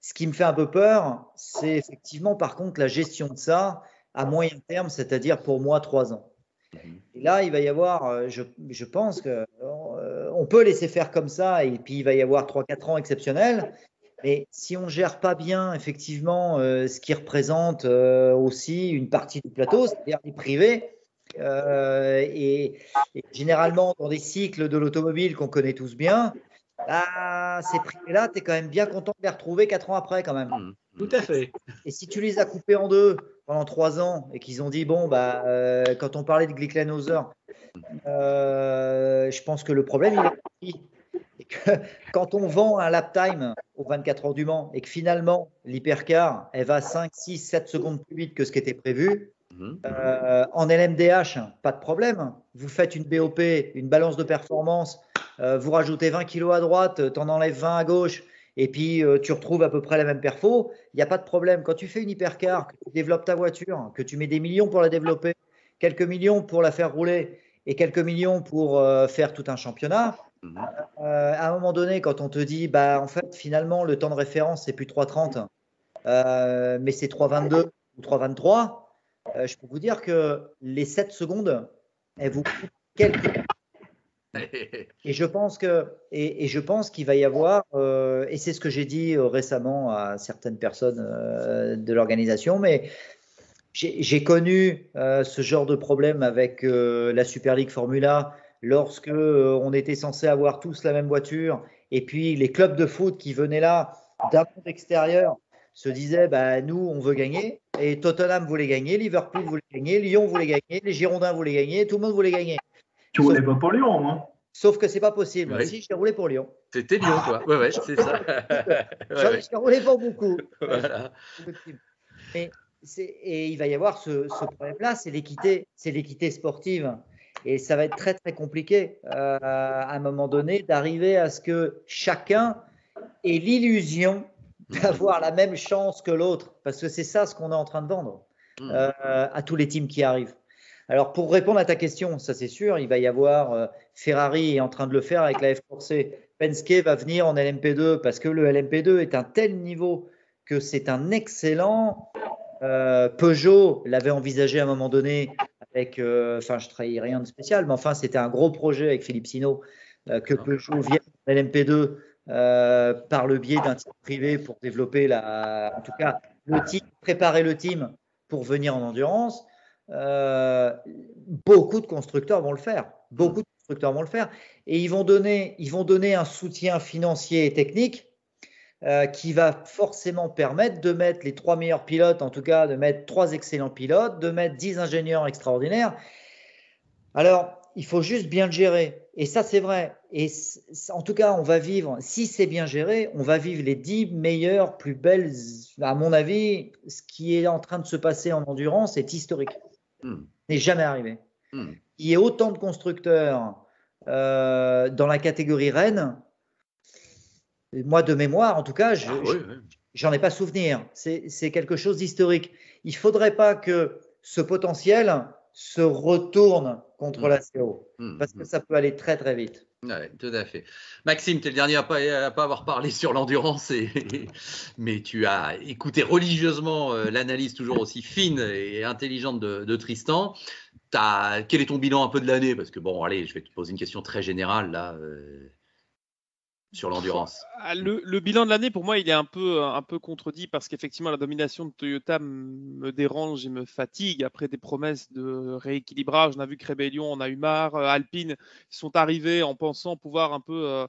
Ce qui me fait un peu peur, c'est effectivement, par contre, la gestion de ça à moyen terme, c'est-à-dire pour moi 3 ans. Et là, il va y avoir, je pense qu'on peut laisser faire comme ça, et puis il va y avoir 3-4 ans exceptionnels. Mais si on ne gère pas bien, effectivement, ce qui représente aussi une partie du plateau, c'est-à-dire les privés, et généralement dans des cycles de l'automobile qu'on connaît tous bien, ces privés-là, tu es quand même bien content de les retrouver 4 ans après quand même.
Tout à fait.
Et si tu les as coupés en 2 pendant 3 ans et qu'ils ont dit, bon, quand on parlait de Glickenhaus, je pense que le problème, il est ici. Et que quand on vend un lap time aux 24 heures du Mans et que finalement l'hypercar elle va 5, 6, 7 secondes plus vite que ce qui était prévu, en LMDH, pas de problème. Vous faites une BOP, une balance de performance, vous rajoutez 20 kg à droite, tu en enlèves 20 à gauche, et puis tu retrouves à peu près la même perfo, il n'y a pas de problème. Quand tu fais une hypercar, que tu développes ta voiture, que tu mets des millions pour la développer, quelques millions pour la faire rouler et quelques millions pour faire tout un championnat, à un moment donné, quand on te dit, en fait, finalement, le temps de référence, c'est plus 3,30, mais c'est 3,22 ou 3,23, je peux vous dire que les 7 secondes, elles vous coûtent quelques… Et je pense qu'il va y avoir, et c'est ce que j'ai dit récemment à certaines personnes de l'organisation, mais j'ai connu ce genre de problème avec la Super League Formula lorsque on était censé avoir tous la même voiture, et puis les clubs de foot qui venaient là d'un monde extérieur se disaient, nous on veut gagner, et Tottenham voulait gagner, Liverpool voulait gagner, Lyon voulait gagner, les Girondins voulaient gagner, tout le monde voulait gagner.
Tu roulais pas pour Lyon, hein?
Sauf que c'est pas possible.
Oui.
Si, j'ai roulé pour Lyon.
C'était Lyon, quoi. Ouais, c'est ça.
J'ai roulé pour beaucoup.
Voilà.
Et il va y avoir ce problème-là, c'est l'équité sportive. Et ça va être très, très compliqué à un moment donné d'arriver à ce que chacun ait l'illusion d'avoir la même chance que l'autre. Parce que c'est ça ce qu'on est en train de vendre à tous les teams qui arrivent. Alors, pour répondre à ta question, ça c'est sûr, il va y avoir Ferrari est en train de le faire avec la F-Corse. Penske va venir en LMP2 parce que le LMP2 est un tel niveau que c'est un excellent. Peugeot l'avait envisagé à un moment donné avec, je trahis rien de spécial, mais enfin, c'était un gros projet avec Philippe Sino que Peugeot vienne en LMP2 par le biais d'un team privé pour développer en tout cas, le team, préparer le team pour venir en endurance. Beaucoup de constructeurs vont le faire. Et ils vont donner un soutien financier et technique qui va forcément permettre de mettre les 3 meilleurs pilotes, en tout cas de mettre 3 excellents pilotes, de mettre 10 ingénieurs extraordinaires. Alors, il faut juste bien le gérer. Et ça, c'est vrai. Et en tout cas, on va vivre, si c'est bien géré, on va vivre les 10 meilleures, plus belles, à mon avis, ce qui est en train de se passer en endurance est historique. N'est jamais arrivé. Il y a autant de constructeurs dans la catégorie Rennes. Moi, de mémoire, en tout cas, j'en ai pas souvenir. C'est quelque chose d'historique. Il faudrait pas que ce potentiel se retourne contre la CO, parce que ça peut aller très très vite.
Ouais, tout à fait. Maxime, tu es le dernier à pas avoir parlé sur l'endurance, mais tu as écouté religieusement l'analyse toujours aussi fine et intelligente de Tristan. Quel est ton bilan un peu de l'année? Parce que bon, allez, je vais te poser une question très générale là. sur l'endurance.
Le bilan de l'année, pour moi, il est un peu contredit parce qu'effectivement, la domination de Toyota me dérange et me fatigue. Après des promesses de rééquilibrage, on a vu que Rebellion en a eu marre. Alpine sont arrivés en pensant pouvoir un peu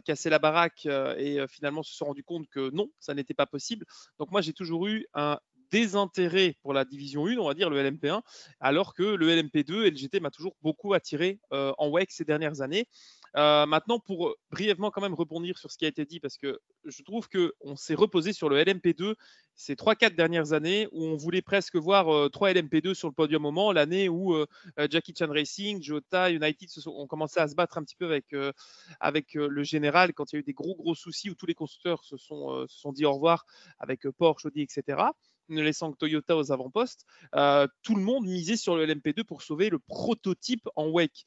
casser la baraque et finalement se sont rendus compte que non, ça n'était pas possible. Donc moi, j'ai toujours eu un désintérêt pour la division 1, on va dire le LMP1, alors que le LMP2 et le GT m'a toujours beaucoup attiré en WEC ces dernières années. Maintenant, pour brièvement quand même rebondir sur ce qui a été dit, parce que je trouve qu'on s'est reposé sur le LMP2 ces 3-4 dernières années où on voulait presque voir 3 LMP2 sur le podium au moment, l'année où Jackie Chan Racing, Jota, United ont commencé à se battre un petit peu avec le général quand il y a eu des gros soucis où tous les constructeurs se sont dit au revoir avec Porsche, Audi, etc., ne laissant que Toyota aux avant-postes. Tout le monde misait sur le LMP2 pour sauver le prototype en WEC.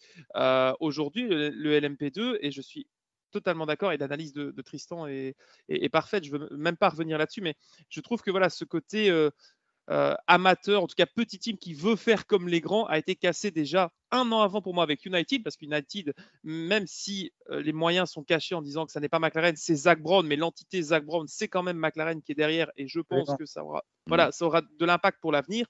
Aujourd'hui, le LMP2, et je suis totalement d'accord, et l'analyse de Tristan est parfaite, je ne veux même pas revenir là-dessus, mais je trouve que voilà, ce côté amateur, en tout cas petit team qui veut faire comme les grands, a été cassé déjà un an avant pour moi avec United, parce qu'United, même si les moyens sont cachés en disant que ça n'est pas McLaren, c'est Zak Brown, mais l'entité Zak Brown, c'est quand même McLaren qui est derrière, et je pense que ça aura de l'impact pour l'avenir.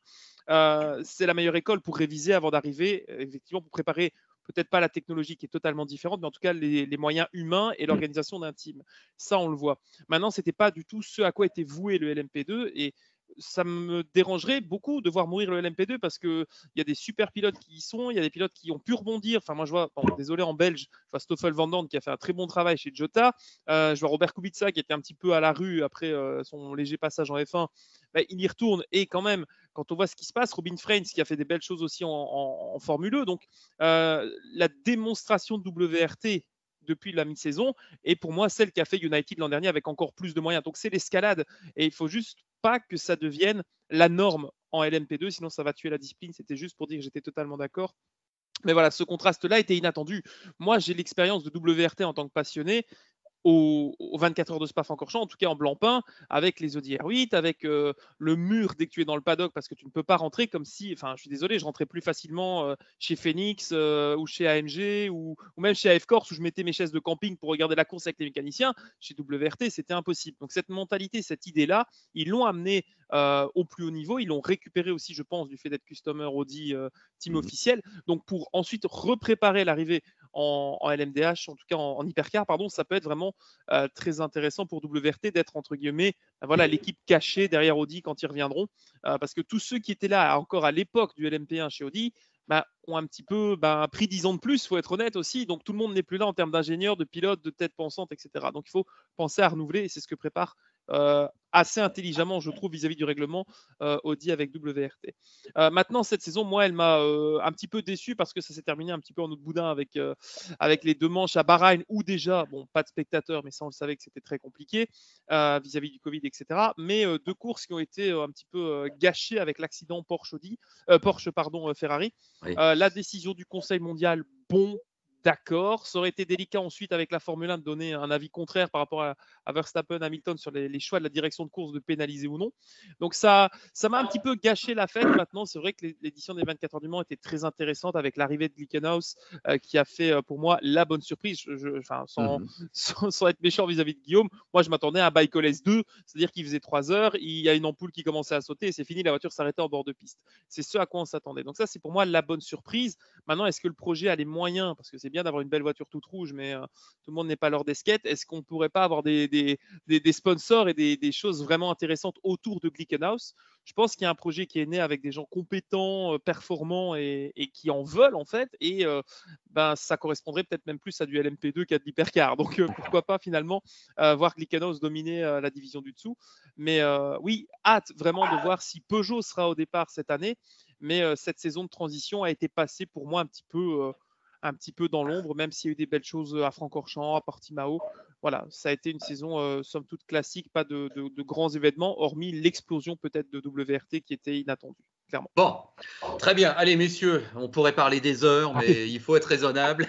C'est la meilleure école pour réviser avant d'arriver, effectivement, pour préparer peut-être pas la technologie qui est totalement différente, mais en tout cas les moyens humains et l'organisation d'un team. Ça, on le voit. Maintenant, ce n'était pas du tout ce à quoi était voué le LMP2, et ça me dérangerait beaucoup de voir mourir le LMP2 parce qu'il y a des super pilotes qui y sont, il y a des pilotes qui ont pu rebondir. Enfin, moi, je vois, désolé en Belge, je vois Stoffel Van Dorn qui a fait un très bon travail chez Jota. Je vois Robert Kubica qui était un petit peu à la rue après son léger passage en F1. Ben, il y retourne et quand même, quand on voit ce qui se passe, Robin Freins qui a fait des belles choses aussi en Formule E. Donc, la démonstration de WRT depuis la mi-saison et pour moi celle qu'a fait United l'an dernier avec encore plus de moyens. Donc c'est l'escalade et il faut juste pas que ça devienne la norme en LMP2, sinon ça va tuer la discipline. C'était juste pour dire que j'étais totalement d'accord. Mais voilà, ce contraste-là était inattendu. Moi, j'ai l'expérience de WRT en tant que passionné aux 24 heures de Spa-Francorchamps, en tout cas en blanc-pain, avec les Audi R8, avec le mur dès que tu es dans le paddock, parce que tu ne peux pas rentrer comme si, enfin, je suis désolé, je rentrais plus facilement chez Phoenix ou chez AMG ou même chez AF Corse où je mettais mes chaises de camping pour regarder la course avec les mécaniciens. Chez WRT, c'était impossible. Donc cette mentalité, cette idée-là, ils l'ont amené au plus haut niveau. Ils l'ont récupéré aussi, je pense, du fait d'être customer Audi team officiel. Donc pour ensuite repréparer l'arrivée en LMDH, en tout cas en hypercar, pardon, ça peut être vraiment très intéressant pour WRT d'être entre guillemets voilà, l'équipe cachée derrière Audi quand ils reviendront, parce que tous ceux qui étaient là encore à l'époque du LMP1 chez Audi ont un petit peu pris 10 ans de plus, il faut être honnête aussi, donc tout le monde n'est plus là en termes d'ingénieurs, de pilotes, de têtes pensantes, etc. Donc il faut penser à renouveler et c'est ce que prépare assez intelligemment, je trouve, vis-à-vis du règlement Audi avec WRT. Maintenant, cette saison, moi, elle m'a un petit peu déçu parce que ça s'est terminé un petit peu en autre boudin avec les 2 manches à Bahreïn où déjà, bon, pas de spectateurs, mais ça, on le savait que c'était très compliqué vis-à-vis du Covid, etc. Mais 2 courses qui ont été un petit peu gâchées avec l'accident Ferrari. Oui. La décision du Conseil mondial, bon, d'accord. Ça aurait été délicat ensuite avec la Formule 1 de donner un avis contraire par rapport à Verstappen, Hamilton sur les choix de la direction de course de pénaliser ou non. Donc ça m'a un petit peu gâché la fête. Maintenant, c'est vrai que l'édition des 24 heures du Mans était très intéressante avec l'arrivée de Glickenhaus qui a fait pour moi la bonne surprise. Sans être méchant vis-à-vis de Guillaume, moi je m'attendais à un Bike S2, c'est-à-dire qu'il faisait 3 heures, il y a une ampoule qui commençait à sauter et c'est fini, la voiture s'arrêtait en bord de piste. C'est ce à quoi on s'attendait. Donc ça, c'est pour moi la bonne surprise. Maintenant, est-ce que le projet a les moyens, parce que c'est bien d'avoir une belle voiture toute rouge, mais tout le monde n'est pas leur disquette. Est-ce qu'on ne pourrait pas avoir des sponsors et des choses vraiment intéressantes autour de Glickenhaus? Je pense qu'il y a un projet qui est né avec des gens compétents, performants et qui en veulent en fait. Et ça correspondrait peut-être même plus à du LMP2 qu'à de l'hypercar. Donc pourquoi pas finalement voir Glickenhaus dominer la division du dessous. Mais oui, hâte vraiment de voir si Peugeot sera au départ cette année. Mais cette saison de transition a été passée pour moi un petit peu dans l'ombre, même s'il y a eu des belles choses à Francorchamps, à Portimao. Voilà, ça a été une saison somme toute classique, pas de grands événements, hormis l'explosion peut-être de WRT qui était inattendue, clairement.
Bon, très bien. Allez, messieurs, on pourrait parler des heures, mais il faut être raisonnable.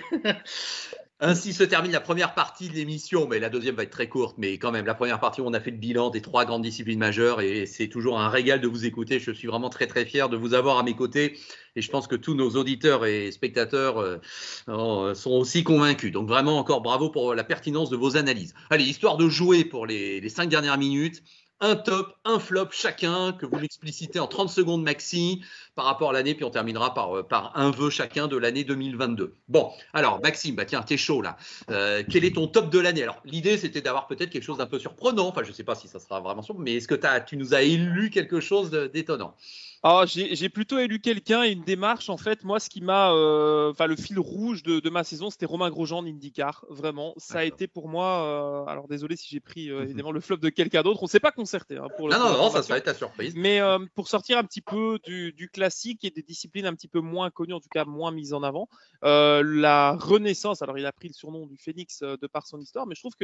Ainsi se termine la première partie de l'émission, mais la deuxième va être très courte, mais quand même, la première partie où on a fait le bilan des 3 grandes disciplines majeures et c'est toujours un régal de vous écouter. Je suis vraiment très très fier de vous avoir à mes côtés et je pense que tous nos auditeurs et spectateurs sont aussi convaincus. Donc vraiment encore bravo pour la pertinence de vos analyses. Allez, histoire de jouer pour les 5 dernières minutes. Un top, un flop chacun, que vous m'explicitez en 30 secondes maxi par rapport à l'année, puis on terminera par un vœu chacun de l'année 2022. Bon, alors Maxime, bah tiens, t'es chaud là. Quel est ton top de l'année? Alors l'idée c'était d'avoir peut-être quelque chose d'un peu surprenant, enfin je ne sais pas si ça sera vraiment sûr, mais est-ce que tu nous as élu quelque chose d'étonnant?
Alors, j'ai plutôt élu quelqu'un et une démarche. En fait, moi, ce qui m'a, le fil rouge de ma saison, c'était Romain Grosjean en IndyCar. Vraiment, ça a été pour moi. Alors, désolé si j'ai pris évidemment le flop de quelqu'un d'autre. On ne s'est pas concerté. Hein,
non, ça serait ta surprise.
Mais pour sortir un petit peu du classique et des disciplines un petit peu moins connues, en tout cas moins mises en avant, la renaissance. Alors, il a pris le surnom du Phénix de par son histoire, mais je trouve que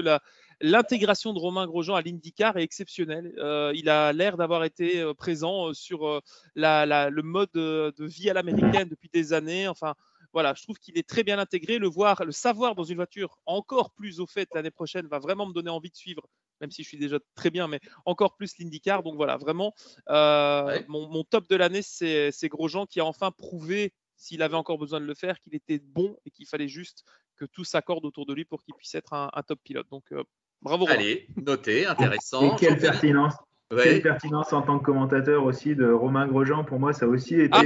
l'intégration de Romain Grosjean à l'IndyCar est exceptionnelle. Il a l'air d'avoir été présent sur le mode de vie à l'américaine depuis des années. Enfin, voilà, je trouve qu'il est très bien intégré. Le savoir dans une voiture encore plus au fait l'année prochaine va vraiment me donner envie de suivre, même si je suis déjà très bien, mais encore plus l'IndyCar. Donc voilà, vraiment, mon top de l'année, c'est Grosjean qui a enfin prouvé, s'il avait encore besoin de le faire, qu'il était bon et qu'il fallait juste que tout s'accorde autour de lui pour qu'il puisse être un top pilote. Donc, bravo Romain.
Allez, noté, intéressant.
Et quelle pertinence. Ouais. Quelle pertinence en tant que commentateur aussi de Romain Grosjean. Pour moi, ça a aussi été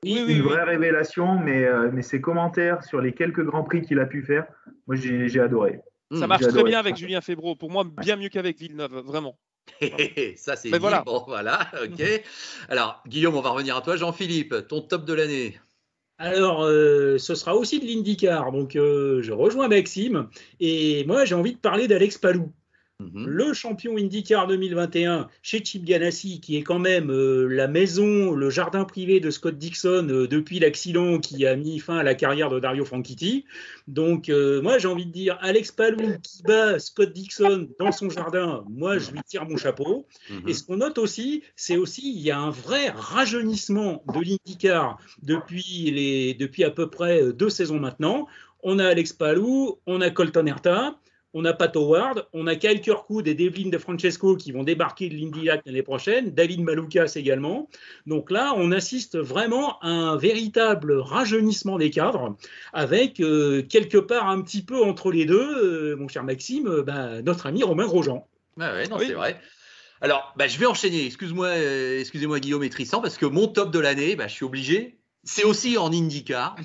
une vraie révélation, mais ses commentaires sur les quelques Grands Prix qu'il a pu faire, moi j'ai adoré.
Ça marche très bien avec Julien Febvre. Pour moi, bien mieux qu'avec Villeneuve, vraiment.
Ça, c'est voilà. Bon, voilà, ok. Alors, Guillaume, on va revenir à toi. Jean-Philippe, ton top de l'année?
Alors, ce sera aussi de l'IndyCar. Donc, je rejoins Maxime. Et moi, j'ai envie de parler d'Alex Palou. Le champion IndyCar 2021 chez Chip Ganassi, qui est quand même la maison, le jardin privé de Scott Dixon depuis l'accident qui a mis fin à la carrière de Dario Franchitti. Donc moi j'ai envie de dire Alex Palou qui bat Scott Dixon dans son jardin, moi je lui tire mon chapeau. Et ce qu'on note aussi, c'est il y a un vrai rajeunissement de l'IndyCar depuis à peu près 2 saisons maintenant. On a Alex Palou, on a Colton Herta, on a Pat Howard, on a Kyle Kirkwood et Devlin DeFrancesco qui vont débarquer de l'Indy Lights l'année prochaine, David Malukas également. Donc là, on assiste vraiment à un véritable rajeunissement des cadres, avec quelque part un petit peu entre les deux, mon cher Maxime, notre ami Romain Grosjean.
Ouais, non, c'est vrai. Alors, je vais enchaîner. Excusez-moi Guillaume et Tristan, parce que mon top de l'année, je suis obligé. C'est aussi en IndyCar.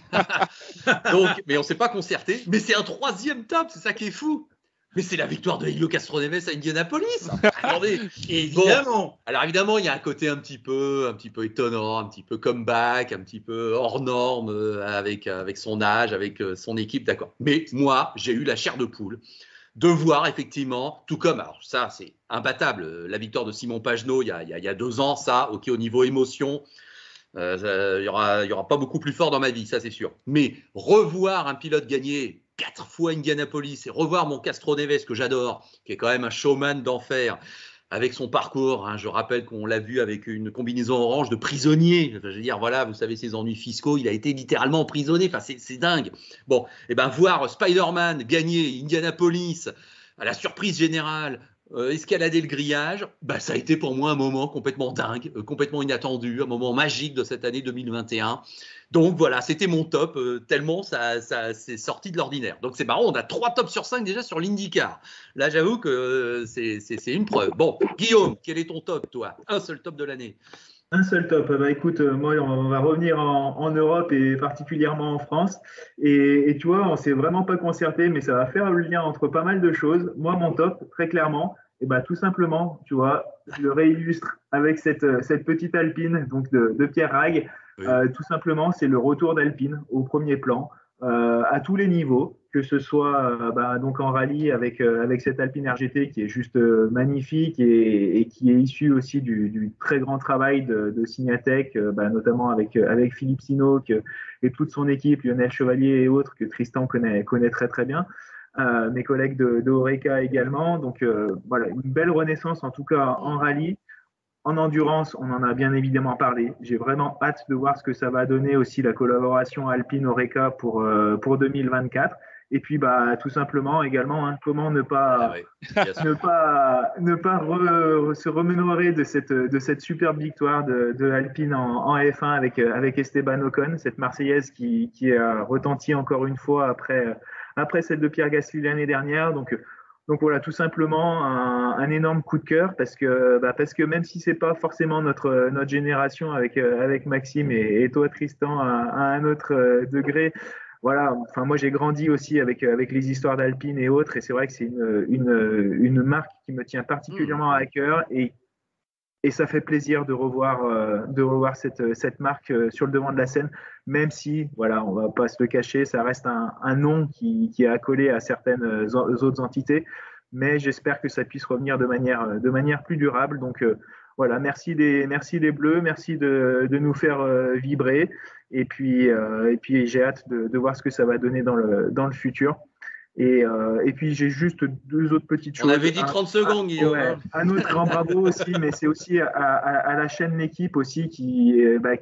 Donc, mais on ne s'est pas concerté. Mais c'est un 3e top, c'est ça qui est fou. Mais c'est la victoire de Helio Castroneves à Indianapolis. Attendez,
évidemment.
Bon, alors évidemment, il y a un côté un petit peu étonnant, un petit peu comeback, un petit peu hors norme avec son âge, avec son équipe, d'accord. Mais moi, j'ai eu la chair de poule de voir effectivement, tout comme, alors ça c'est imbattable, la victoire de Simon Pagenaud il y a 2 ans, ça, ok, au niveau émotion, il y aura pas beaucoup plus fort dans ma vie, ça c'est sûr. Mais revoir un pilote gagner 4 fois Indianapolis et revoir mon Castroneves que j'adore, qui est quand même un showman d'enfer, avec son parcours, je rappelle qu'on l'a vu avec une combinaison orange de prisonnier. Je veux dire, voilà, vous savez, ses ennuis fiscaux, il a été littéralement emprisonné. Enfin, c'est dingue. Bon, et voir Spider-Man gagner Indianapolis à la surprise générale, escalader le grillage, ça a été pour moi un moment complètement dingue, complètement inattendu, un moment magique de cette année 2021. Donc voilà, c'était mon top, tellement ça c'est sorti de l'ordinaire. Donc c'est marrant, on a 3 tops sur 5 déjà sur l'IndyCar. Là, j'avoue que c'est une preuve. Bon, Guillaume, quel est ton top, toi? Un seul top de l'année.
Un seul top. Écoute, moi, on va revenir en Europe et particulièrement en France. Et tu vois, on s'est vraiment pas concerté, mais ça va faire le lien entre pas mal de choses. Moi, mon top, très clairement, tout simplement, tu vois, je le réillustre avec cette petite Alpine, donc de Pierre Rague. Oui. Tout simplement, c'est le retour d'Alpine au premier plan, à tous les niveaux, que ce soit donc en rallye avec cette Alpine RGT qui est juste magnifique et qui est issue aussi du très grand travail de Signatech, notamment avec Philippe Sinoc et toute son équipe, Lionel Chevalier et autres, que Tristan connaît très très bien. Mes collègues de Oreca également. Donc voilà, une belle renaissance en tout cas en rallye. En endurance, on en a bien évidemment parlé. J'ai vraiment hâte de voir ce que ça va donner aussi la collaboration Alpine-Oreca pour 2024. Et puis tout simplement également, hein, comment ne pas se remémorer de cette superbe victoire de Alpine en F1 avec Esteban Ocon, cette Marseillaise qui a retenti encore une fois après celle de Pierre Gasly l'année dernière. Donc voilà, tout simplement un énorme coup de cœur parce que même si c'est pas forcément notre génération avec Maxime et toi Tristan à un autre degré, voilà. Enfin moi j'ai grandi aussi avec les histoires d'Alpine et autres, et c'est vrai que c'est une marque qui me tient particulièrement à cœur, et ça fait plaisir de revoir cette marque sur le devant de la scène, même si, voilà, on va pas se le cacher, ça reste un nom qui est accolé à certaines autres entités, mais j'espère que ça puisse revenir de manière plus durable. Donc voilà, merci les Bleus, merci de nous faire vibrer, et puis j'ai hâte de voir ce que ça va donner dans le futur. Et puis j'ai juste deux autres petites choses.
On avait dit 30 secondes, Guillaume.
Ouais, un autre grand bravo aussi, mais c'est aussi à la chaîne L'équipe aussi qui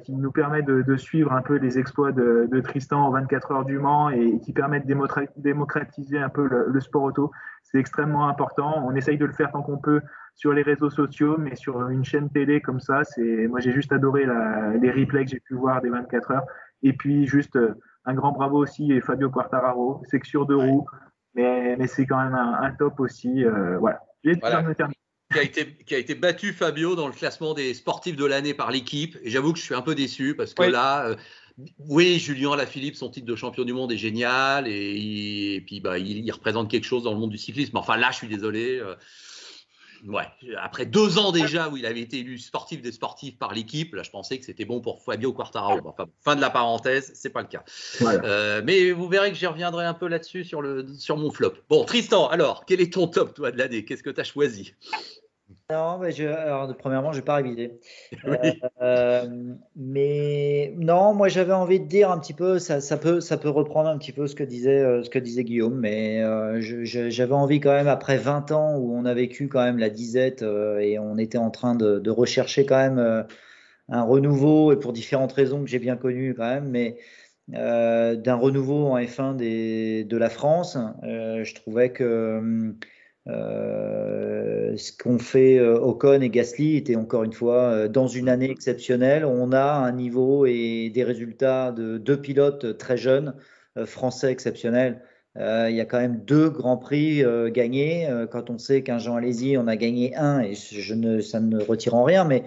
nous permet de suivre un peu les exploits de Tristan en 24 heures du Mans, et qui permet de démocratiser un peu le sport auto. C'est extrêmement important. On essaye de le faire tant qu'on peut sur les réseaux sociaux, mais sur une chaîne télé comme ça, moi j'ai juste adoré les replays que j'ai pu voir des 24 heures. Et puis juste un grand bravo aussi à Fabio Quartararo, c'est que sur deux roues, mais c'est quand même un top aussi. Voilà.
Qui a été battu, Fabio, dans le classement des sportifs de l'année par l'équipe. Et j'avoue que je suis un peu déçu parce que là, oui, Julien Alaphilippe, son titre de champion du monde est génial, et puis il représente quelque chose dans le monde du cyclisme. Enfin là, je suis désolé. Après 2 ans déjà où il avait été élu sportif des sportifs par l'équipe, là je pensais que c'était bon pour Fabio Quartararo. Enfin, fin de la parenthèse, c'est pas le cas. Voilà. Mais vous verrez que j'y reviendrai un peu là-dessus sur mon flop. Bon, Tristan, alors, quel est ton top, toi, de l'année? Qu'est-ce que tu as choisi?
Non, mais premièrement, je n'ai pas révisé.
Oui.
Mais non, moi j'avais envie de dire un petit peu, ça peut reprendre un petit peu ce que disait Guillaume, mais j'avais envie quand même, après 20 ans où on a vécu quand même la disette, et on était en train de rechercher quand même un renouveau, et pour différentes raisons que j'ai bien connues quand même, mais d'un renouveau en F1 de la France. Je trouvais que ce qu'ont fait Ocon et Gasly était encore une fois dans une année exceptionnelle. On a un niveau et des résultats de 2 pilotes très jeunes, français exceptionnels. Il y a quand même 2 grands prix gagnés. Quand on sait qu'un Jean Alesi en a gagné un, et ça ne retire en rien, mais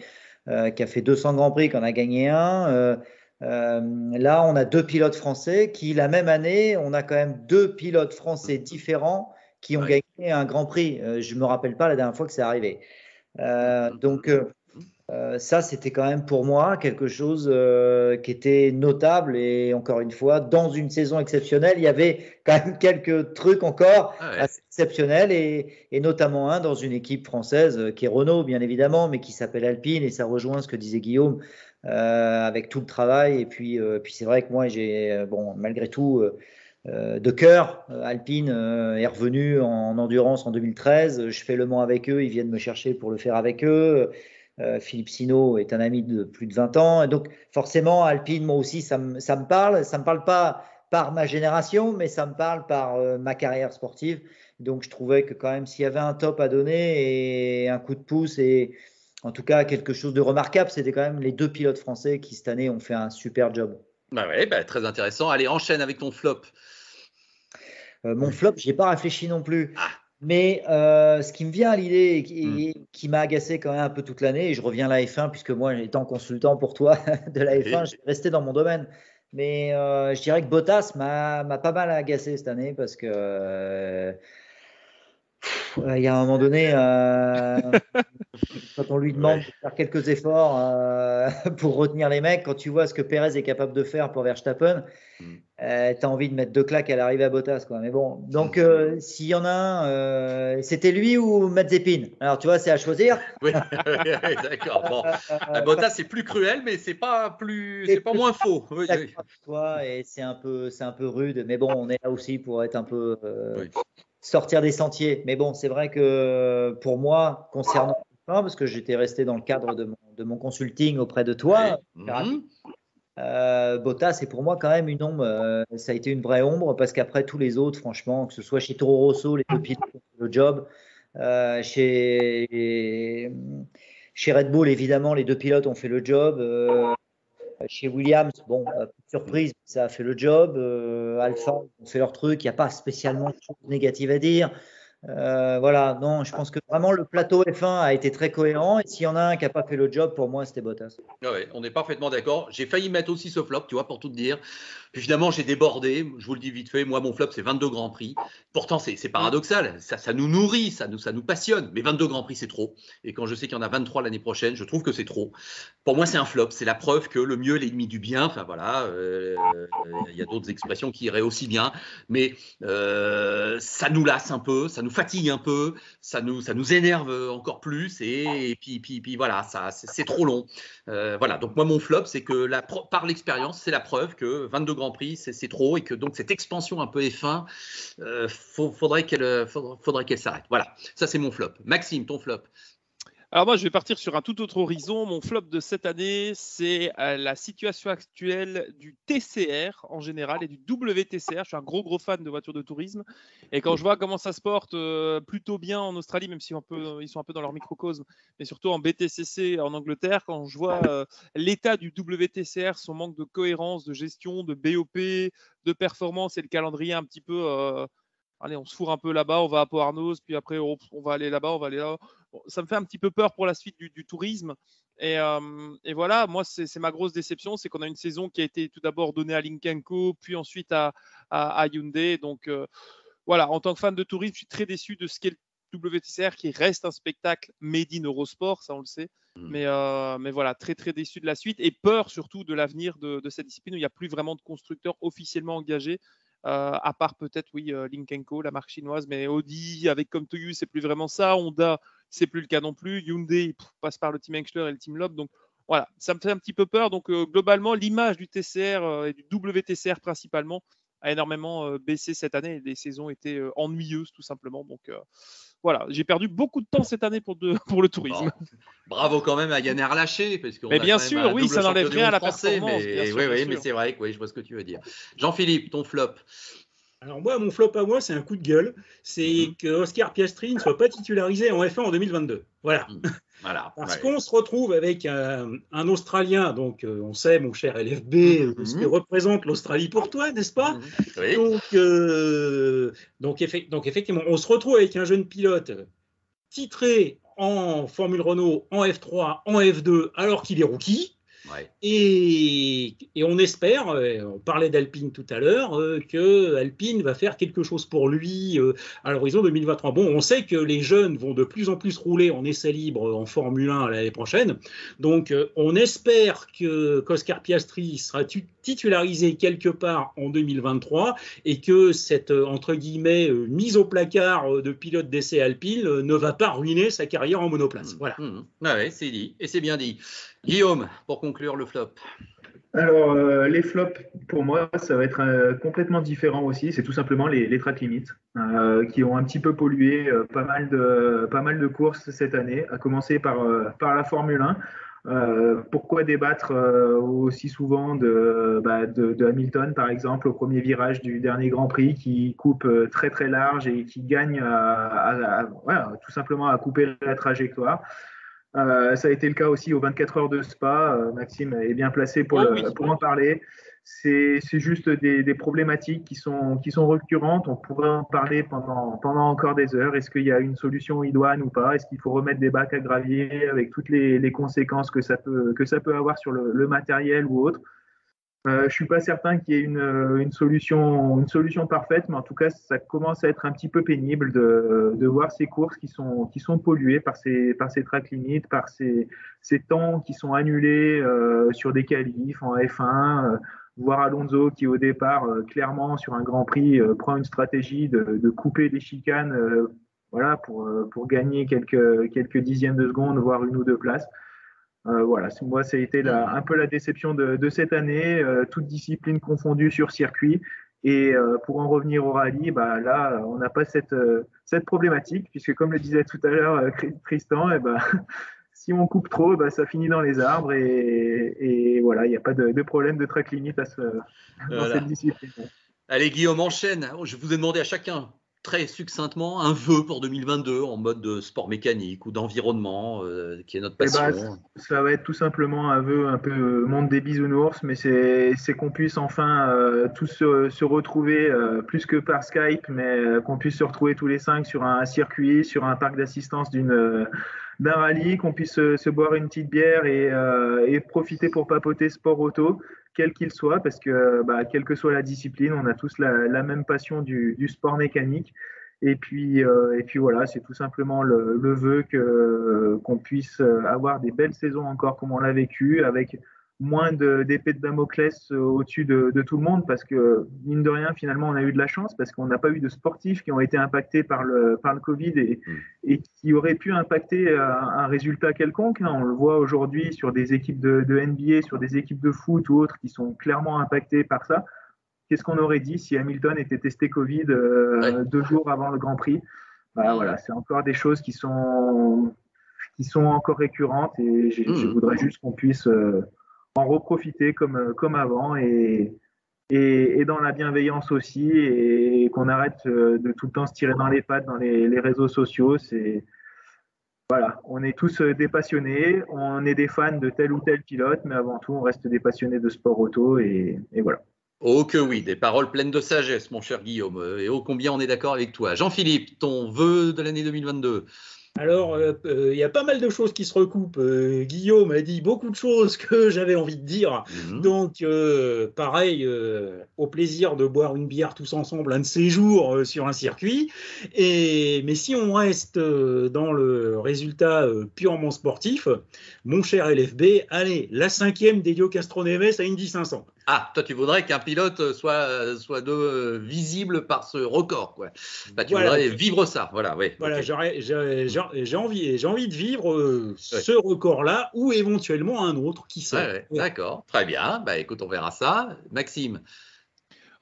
qui a fait 200 grands prix, qu'on a gagné un. Là, on a 2 pilotes français qui, la même année, on a quand même 2 pilotes français différents qui ont gagné un grand prix. Je ne me rappelle pas la dernière fois que c'est arrivé. Donc, ça, c'était quand même pour moi quelque chose qui était notable. Et encore une fois, dans une saison exceptionnelle, il y avait quand même quelques trucs encore assez exceptionnels, et notamment un dans une équipe française qui est Renault, bien évidemment, mais qui s'appelle Alpine, et ça rejoint ce que disait Guillaume avec tout le travail. Et puis c'est vrai que moi, malgré tout, de cœur, Alpine est revenu en endurance en 2013. Je fais Le Mans avec eux, ils viennent me chercher pour le faire avec eux. Philippe Sino est un ami de plus de 20 ans. Et donc, forcément, Alpine, moi aussi, ça me parle. Ça ne me parle pas par ma génération, mais ça me parle par ma carrière sportive. Donc, je trouvais que quand même, s'il y avait un top à donner et un coup de pouce, et en tout cas quelque chose de remarquable, c'était quand même les 2 pilotes français qui, cette année, ont fait un super job.
Très intéressant. Allez, enchaîne avec ton flop.
Mon flop, je n'y ai pas réfléchi non plus. Mais ce qui me vient à l'idée et qui m'a agacé quand même un peu toute l'année, et je reviens à la F1, puisque moi, étant consultant pour toi de la F1, je vais rester dans mon domaine. Mais je dirais que Bottas m'a pas mal agacé cette année, parce que il y a un moment donné, quand on lui demande de faire quelques efforts pour retenir les mecs, quand tu vois ce que Pérez est capable de faire pour Verstappen, tu as envie de mettre 2 claques à l'arrivée à Bottas, quoi. Mais bon, donc s'il y en a un, c'était lui ou Mazepin. Alors tu vois, c'est à choisir.
Oui, d'accord. Bon. Bottas, c'est plus cruel, mais c'est pas moins faux. Oui.
Toi, et c'est un peu rude, mais bon, on est là aussi pour être un peu sortir des sentiers. Mais bon, c'est vrai que pour moi, concernant parce que j'étais resté dans le cadre de mon consulting auprès de toi, Bottas est pour moi quand même une ombre. Ça a été une vraie ombre parce qu'après tous les autres, franchement, que ce soit chez Toro Rosso, les deux pilotes ont fait le job. Chez Red Bull, évidemment, les deux pilotes ont fait le job. Chez Williams, bon, pas de surprise, ça a fait le job. Alpha, ils ont fait leur truc. Il n'y a pas spécialement de choses négatives à dire. Voilà, non, je pense que vraiment le plateau F1 a été très cohérent. Et s'il y en a un qui n'a pas fait le job, pour moi, c'était Bottas.
Ah ouais, on est parfaitement d'accord. J'ai failli mettre aussi ce flop, tu vois, pour tout te dire. Puis finalement, j'ai débordé. Je vous le dis vite fait. Moi, mon flop, c'est 22 Grands Prix. Pourtant, c'est paradoxal. Ça nous nourrit, ça nous passionne. Mais 22 Grands Prix, c'est trop. Et quand je sais qu'il y en a 23 l'année prochaine, je trouve que c'est trop. Pour moi, c'est un flop. C'est la preuve que le mieux est l'ennemi du bien. Enfin, voilà. Il y a d'autres expressions qui iraient aussi bien. Mais ça nous lasse un peu. Ça nous fatigue un peu. Ça nous énerve encore plus. Et puis voilà, c'est trop long. Voilà, donc moi mon flop c'est que par l'expérience c'est la preuve que 22 Grands Prix c'est trop et que donc cette expansion un peu F1 faudrait qu'elle s'arrête. Voilà, ça c'est mon flop. Maxime, ton flop?
Alors moi, je vais partir sur un tout autre horizon. Mon flop de cette année, c'est la situation actuelle du TCR en général et du WTCR. Je suis un gros fan de voitures de tourisme. Et quand je vois comment ça se porte plutôt bien en Australie, même si ils sont un peu dans leur microcosme, mais surtout en BTCC en Angleterre, quand je vois l'état du WTCR, son manque de cohérence, de gestion, de BOP, de performance et le calendrier un petit peu... allez, on se fourre un peu là-bas, on va à Port Arnaud, puis après on va aller là-bas, on va aller là. Bon, ça me fait un petit peu peur pour la suite du tourisme. Et voilà, moi, c'est ma grosse déception, c'est qu'on a une saison qui a été tout d'abord donnée à Lynk & Co, puis ensuite à Hyundai. Donc voilà, en tant que fan de tourisme, je suis très déçu de ce qu'est le WTCR, qui reste un spectacle made in Eurosport, ça on le sait. Mais voilà, très déçu de la suite et peur surtout de l'avenir de cette discipline où il n'y a plus vraiment de constructeurs officiellement engagés. À part peut-être, oui, Lynk & Co, la marque chinoise, mais Audi avec Come To You, c'est plus vraiment ça. Honda, c'est plus le cas non plus. Hyundai passe par le Team Engstler et le Team Loeb. Donc voilà, ça me fait un petit peu peur. Donc globalement, l'image du TCR et du WTCR principalement a énormément baissé cette année. Les saisons étaient ennuyeuses tout simplement. Donc voilà, j'ai perdu beaucoup de temps cette année pour le tourisme.
Bon. Bravo quand même à Yann Erlaché, parce qu'on
mais bien sûr, oui, ça n'enlève rien à la performance.
Mais c'est vrai que je vois ce que tu veux dire. Jean-Philippe, ton flop?
Alors moi, mon flop à moi, c'est un coup de gueule. C'est que Oscar Piastri ne soit pas titularisé en F1 en 2022. Voilà.
Voilà.
Parce qu'on se retrouve avec un Australien, donc on sait, mon cher LFB, ce que représente l'Australie pour toi, n'est-ce pas?
Oui.
Donc effectivement, on se retrouve avec un jeune pilote titré en Formule Renault, en F3, en F2, alors qu'il est rookie.
Ouais.
Et on espère, on parlait d'Alpine tout à l'heure, que Alpine va faire quelque chose pour lui à l'horizon 2023. Bon, on sait que les jeunes vont de plus en plus rouler en essai libre en Formule 1 l'année prochaine. Donc, on espère qu'Oscar Piastri sera titularisé quelque part en 2023 et que cette, entre guillemets, mise au placard de pilote d'essai Alpine ne va pas ruiner sa carrière en monoplace. Voilà.
Ah ouais, c'est dit, et c'est bien dit. Guillaume, pour conclure le flop.
Alors, les flops, pour moi, ça va être complètement différent aussi. C'est tout simplement les track limits qui ont un petit peu pollué pas mal de courses cette année, à commencer par la Formule 1. Pourquoi débattre aussi souvent de Hamilton, par exemple, au premier virage du dernier Grand Prix, qui coupe très large et qui gagne tout simplement à couper la trajectoire. Ça a été le cas aussi aux 24 heures de Spa. Maxime est bien placé pour en parler. C'est juste des problématiques qui sont récurrentes. On pourrait en parler pendant encore des heures. Est-ce qu'il y a une solution idoine ou pas? Est-ce qu'il faut remettre des bacs à gravier avec toutes les conséquences que ça peut avoir sur le matériel ou autre? Je suis pas certain qu'il y ait une solution parfaite, mais en tout cas, ça commence à être un petit peu pénible de voir ces courses qui sont polluées par ces track limits, par ces temps qui sont annulés sur des qualifs en F1. Voir Alonso qui au départ, clairement sur un Grand Prix, prend une stratégie de couper les chicanes, pour gagner quelques dixièmes de seconde, voire une ou deux places. Voilà, moi, ça a été un peu la déception de cette année, toute discipline confondue sur circuit. Et pour en revenir au rallye, là, on n'a pas cette problématique, puisque comme le disait tout à l'heure Tristan, si on coupe trop, ça finit dans les arbres et voilà, il n'y a pas de problème de track limit dans cette discipline.
Allez Guillaume, enchaîne. Je vous ai demandé à chacun très succinctement un vœu pour 2022 en mode de sport mécanique ou d'environnement qui est notre passion.
Ça va être tout simplement un vœu un peu monde des bisounours, mais c'est qu'on puisse enfin tous se retrouver plus que par Skype, mais qu'on puisse se retrouver tous les 5 sur un circuit, sur un parc d'assistance d'un rallye, qu'on puisse se boire une petite bière et profiter pour papoter sport auto, quel qu'il soit, parce que quelle que soit la discipline, on a tous la même passion du sport mécanique. Et puis voilà, c'est tout simplement le vœu qu'on puisse avoir des belles saisons encore comme on l'a vécu, avec moins d'épée de Damoclès au-dessus de tout le monde, parce que mine de rien, finalement, on a eu de la chance, parce qu'on n'a pas eu de sportifs qui ont été impactés par le Covid et qui auraient pu impacter un résultat quelconque. On le voit aujourd'hui sur des équipes de NBA, sur des équipes de foot ou autres qui sont clairement impactées par ça. Qu'est-ce qu'on aurait dit si Hamilton était testé Covid 2 jours avant le Grand Prix? Voilà, c'est encore des choses qui sont encore récurrentes et je voudrais juste qu'on puisse en reprofiter comme avant et dans la bienveillance aussi, et qu'on arrête de tout le temps se tirer dans les pattes dans les réseaux sociaux. Voilà, on est tous des passionnés, on est des fans de tel ou tel pilote, mais avant tout, on reste des passionnés de sport auto et voilà.
Oh que oui, des paroles pleines de sagesse, mon cher Guillaume, et oh combien on est d'accord avec toi. Jean-Philippe, ton vœu de l'année 2022?
Alors, il y a pas mal de choses qui se recoupent. Guillaume a dit beaucoup de choses que j'avais envie de dire. Donc, pareil, au plaisir de boire une bière tous ensemble un de ces jours sur un circuit. Mais si on reste dans le résultat purement sportif, mon cher LFB, allez, la 5e d'Helio Castroneves à Indy 500.
Ah, toi, tu voudrais qu'un pilote soit visible par ce record, quoi. Tu voudrais vivre ça, voilà. Ouais,
voilà,
okay.
J'ai envie de vivre ce record-là ou éventuellement un autre, qui sait.
Ouais. D'accord, très bien. Écoute, on verra ça. Maxime.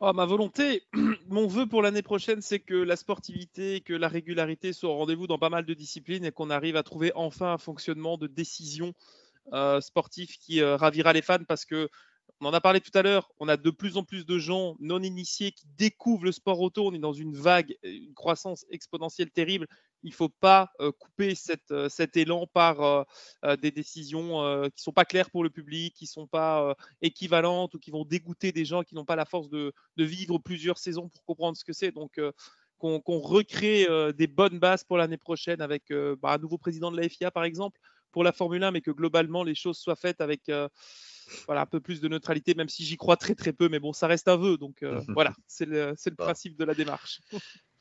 Ma volonté, mon vœu pour l'année prochaine, c'est que la sportivité, que la régularité soient au rendez-vous dans pas mal de disciplines et qu'on arrive à trouver enfin un fonctionnement de décision sportive qui ravira les fans, parce que on en a parlé tout à l'heure, on a de plus en plus de gens non initiés qui découvrent le sport auto. On est dans une vague, une croissance exponentielle terrible. Il ne faut pas couper cet élan par des décisions qui ne sont pas claires pour le public, qui ne sont pas équivalentes ou qui vont dégoûter des gens qui n'ont pas la force de vivre plusieurs saisons pour comprendre ce que c'est. Donc, qu'on recrée des bonnes bases pour l'année prochaine avec un nouveau président de la FIA, par exemple, pour la Formule 1, mais que globalement, les choses soient faites avec un peu plus de neutralité, même si j'y crois très très peu, mais bon, ça reste un vœu, donc voilà, c'est le principe de la démarche.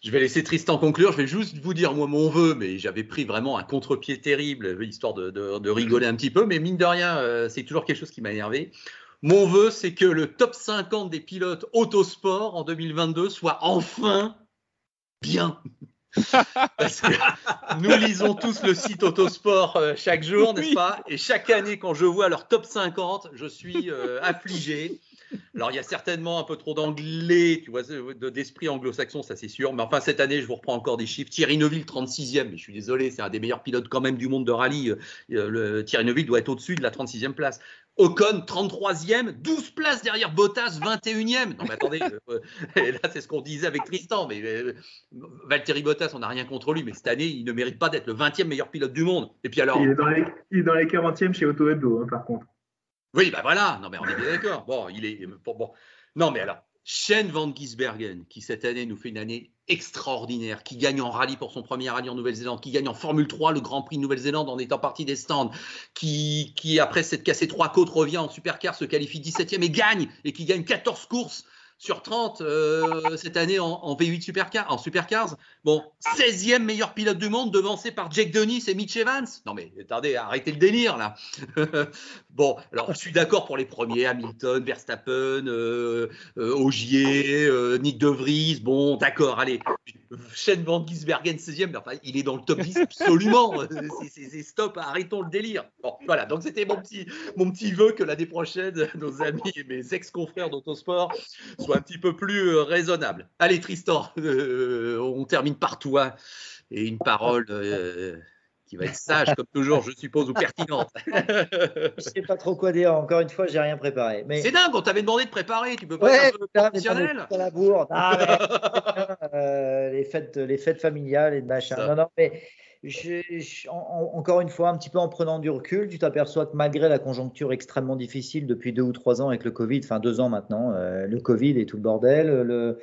Je vais laisser Tristan conclure, je vais juste vous dire moi mon vœu, mais j'avais pris vraiment un contre-pied terrible, histoire de rigoler un petit peu, mais mine de rien, c'est toujours quelque chose qui m'a énervé. Mon vœu, c'est que le top 50 des pilotes autosport en 2022 soit enfin bien. Parce que nous lisons tous le site Autosport chaque jour, n'est-ce pas? Et chaque année, quand je vois leur top 50, je suis affligé. Alors, il y a certainement un peu trop d'anglais, tu vois, d'esprit anglo-saxon, ça c'est sûr. Mais enfin, cette année, je vous reprends encore des chiffres. Thierry Neuville, 36e. Mais je suis désolé, c'est un des meilleurs pilotes quand même du monde de rallye. Thierry Neuville doit être au-dessus de la 36e place. Ocon, 33e, 12 places derrière Bottas, 21e. Non, mais attendez, et là, c'est ce qu'on disait avec Tristan. Mais Valtteri Bottas, on n'a rien contre lui, mais cette année, il ne mérite pas d'être le 20e meilleur pilote du monde. Et puis alors.
Il est dans les 40e chez Auto Hebdo, par contre.
Oui, voilà. Non, mais on est bien d'accord. Bon. Non, mais alors, Shane Van Gisbergen, qui cette année nous fait une année extraordinaire, qui gagne en rallye pour son premier rallye en Nouvelle-Zélande, qui gagne en Formule 3 le Grand Prix de Nouvelle-Zélande en étant parti des stands, qui après s'être cassé 3 côtes revient en Supercar, se qualifie 17e et gagne, et qui gagne 14 courses sur 30 cette année en V8 Supercars. Bon, 16e meilleur pilote du monde, devancé par Jake Dennis et Mitch Evans. Non mais attendez, arrêtez le délire là. Bon, alors je suis d'accord pour les premiers, Hamilton, Verstappen, Ogier, Nick De Vries. Bon, d'accord, allez. Shane Van Gisbergen 16e, mais enfin, il est dans le top 10 absolument. C'est stop, arrêtons le délire. Bon, voilà, donc c'était mon petit vœu que l'année prochaine, nos amis et mes ex-confrères d'Autosport soient un petit peu plus raisonnables. Allez Tristan, on termine par toi et une parole qui va être sage comme toujours, je suppose, ou pertinente.
Je sais pas trop quoi dire. Encore une fois, j'ai rien préparé. Mais
C'est dingue, on t'avait demandé de préparer, tu peux pas
ouais,
être un peu
putain, mais
professionnel?
à la bourre. Ah, mais, les fêtes familiales et de machin.
Ça.
Non, non, mais encore une fois, un petit peu en prenant du recul, tu t'aperçois que malgré la conjoncture extrêmement difficile depuis 2 ou 3 ans avec le Covid, enfin 2 ans maintenant, le Covid et tout le bordel,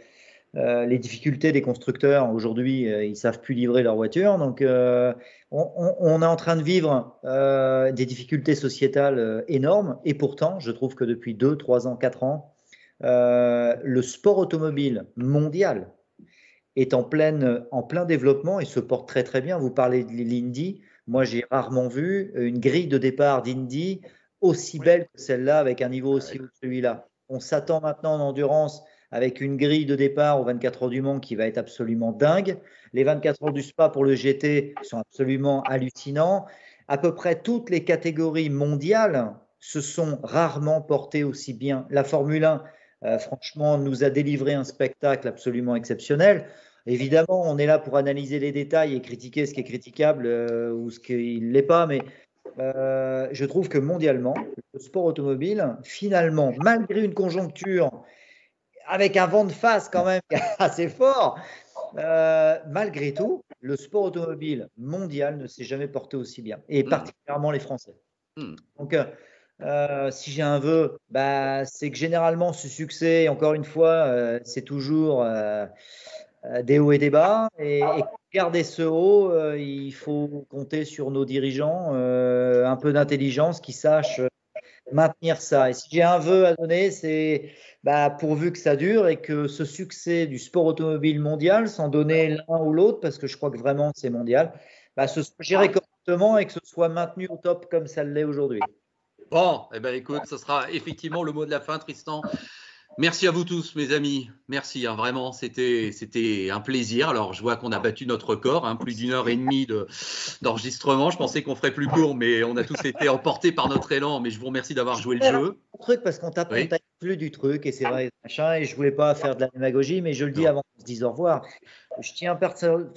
les difficultés des constructeurs aujourd'hui, ils savent plus livrer leurs voitures. Donc, on est en train de vivre des difficultés sociétales énormes. Et pourtant, je trouve que depuis 2, 3 ans, 4 ans, le sport automobile mondial est en plein développement et se porte très très bien. Vous parlez de l'Indy. Moi, j'ai rarement vu une grille de départ d'Indy aussi belle que celle-là, avec un niveau aussi haut que celui-là. On s'attend maintenant en endurance avec une grille de départ aux 24 heures du Mans qui va être absolument dingue. Les 24 heures du Spa pour le GT sont absolument hallucinants. À peu près toutes les catégories mondiales se sont rarement portées aussi bien. La Formule 1, franchement, nous a délivré un spectacle absolument exceptionnel. Évidemment, on est là pour analyser les détails et critiquer ce qui est critiquable ou ce qui ne l'est pas, mais je trouve que mondialement, le sport automobile, finalement, malgré une conjoncture avec un vent de face quand même assez fort, malgré tout, le sport automobile mondial ne s'est jamais porté aussi bien, et particulièrement les Français. Donc, si j'ai un vœu, c'est que généralement ce succès, encore une fois, c'est toujours des hauts et des bas, et pour garder ce haut, il faut compter sur nos dirigeants, un peu d'intelligence, qui sachent maintenir ça. Et si j'ai un vœu à donner, c'est pourvu que ça dure et que ce succès du sport automobile mondial, sans donner l'un ou l'autre, parce que je crois que vraiment c'est mondial, se soit géré correctement et que ce soit maintenu au top comme ça l'est aujourd'hui.
Bon, eh ben écoute, ce sera effectivement le mot de la fin, Tristan. Merci à vous tous, mes amis. Merci, hein, vraiment, c'était un plaisir. Alors, je vois qu'on a battu notre record, hein, plus d'1h30 d'enregistrement. Je pensais qu'on ferait plus court, mais on a tous été emportés par notre élan. Mais je vous remercie d'avoir joué le jeu.
Truc parce qu'on t'a plus du truc, et c'est vrai, machin, et je voulais pas faire de la démagogie, mais je le dis avant qu'on se dise au revoir. Je tiens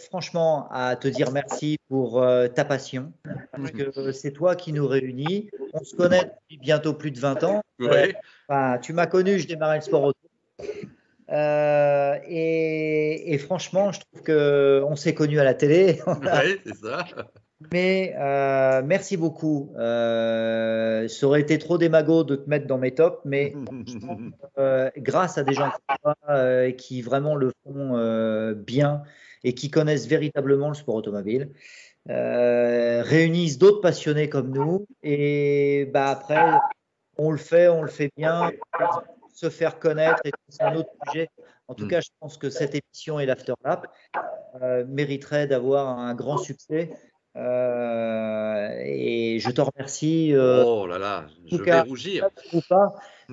franchement à te dire merci pour ta passion, parce que c'est toi qui nous réunit. On se connaît depuis bientôt plus de 20 ans. Tu m'as connu, je démarrais le sport auto. Et franchement, je trouve qu'on s'est connus à la télé.
Oui, c'est ça.
Mais merci beaucoup. Ça aurait été trop démago de te mettre dans mes tops, mais grâce à des gens comme toi, qui vraiment le font bien et qui connaissent véritablement le sport automobile, réunissent d'autres passionnés comme nous, et après on le fait bien, se faire connaître, et c'est un autre sujet. En tout cas, je pense que cette émission et l'Afterlap mériteraient d'avoir un grand succès. Et je te remercie.
Oh là là, je vais rougir.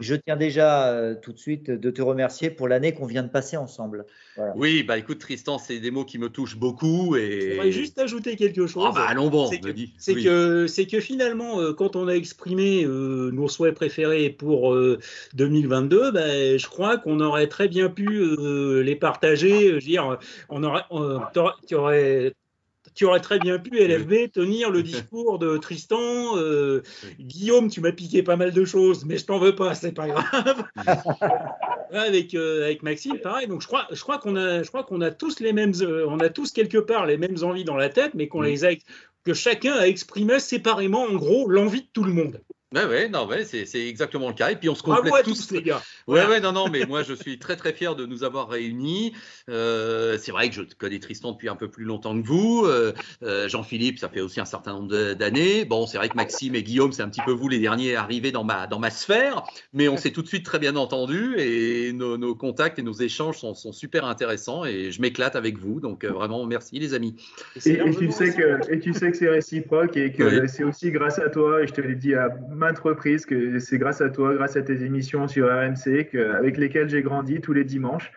Je tiens déjà tout de suite de te remercier pour l'année qu'on vient de passer ensemble. Voilà.
Oui, écoute, Tristan, c'est des mots qui me touchent beaucoup. Et...
Je voudrais juste ajouter quelque chose.
Allons bon,
c'est que finalement, quand on a exprimé nos souhaits préférés pour 2022, je crois qu'on aurait très bien pu les partager. Je veux dire, tu aurais très bien pu, LFB, tenir le discours de Tristan. Guillaume, tu m'as piqué pas mal de choses, mais je t'en veux pas, c'est pas grave. Avec Maxime, pareil. Donc je crois qu'on a tous les mêmes, on a tous quelque part les mêmes envies dans la tête, mais que chacun a exprimé séparément, en gros, l'envie de tout le monde.
C'est exactement le cas. Et puis on se complète tous,
les gars.
Mais moi je suis très très fier de nous avoir réunis. C'est vrai que je connais Tristan depuis un peu plus longtemps que vous. Jean-Philippe, ça fait aussi un certain nombre d'années. Bon, c'est vrai que Maxime et Guillaume, c'est un petit peu vous les derniers arrivés dans ma sphère, mais on s'est tout de suite très bien entendus et nos contacts et nos échanges sont super intéressants et je m'éclate avec vous. Donc vraiment merci les amis.
Et tu sais que c'est réciproque et que c'est aussi grâce à toi, et je te l'ai dit à maintes reprises que c'est grâce à toi, grâce à tes émissions sur RMC, avec lesquelles j'ai grandi tous les dimanches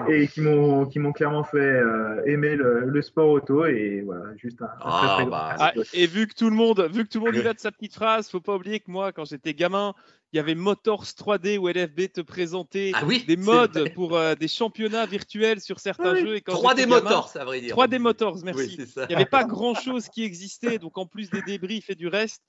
et qui m'ont clairement fait aimer le sport auto. Et voilà, juste un très, très grand merci.
Et vu que tout le monde y va de sa petite phrase, faut pas oublier que moi, quand j'étais gamin, il y avait Motors 3D où LFB te présentait des modes pour des championnats virtuels sur certains jeux. Et quand
3D Motors, à vrai dire.
3D Motors, merci.
Oui,
il n'y avait pas grand-chose qui existait, donc en plus des débriefs et du reste,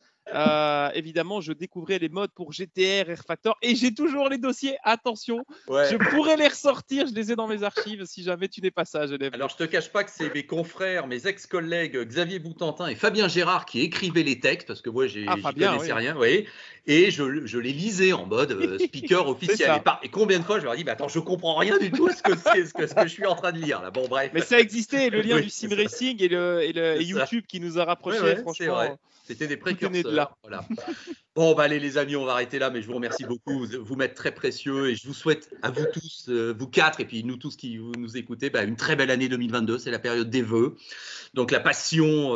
évidemment, je découvrais les modes pour GTR, Air Factor, et j'ai toujours les dossiers. Attention, je pourrais les ressortir, je les ai dans mes archives si jamais tu n'es pas ça, LFB.
Alors, je te cache pas que c'est mes confrères, mes ex-collègues Xavier Boutantin et Fabien Gérard qui écrivaient les textes, parce que moi, j'y connaissais rien, et je les lisais en mode speaker officiel. Et combien de fois je leur dis, attends, je comprends rien du tout à ce que je suis en train de lire là. Bon, bref.
Mais ça existait, le lien du sim racing et YouTube qui nous a rapprochés, franchement.
C'était des précurseurs. Voilà. Bon, allez les amis, on va arrêter là, mais je vous remercie beaucoup. Vous m'êtes très précieux et je vous souhaite à vous tous, vous quatre, et puis nous tous qui nous écoutez, une très belle année 2022. C'est la période des vœux. Donc la passion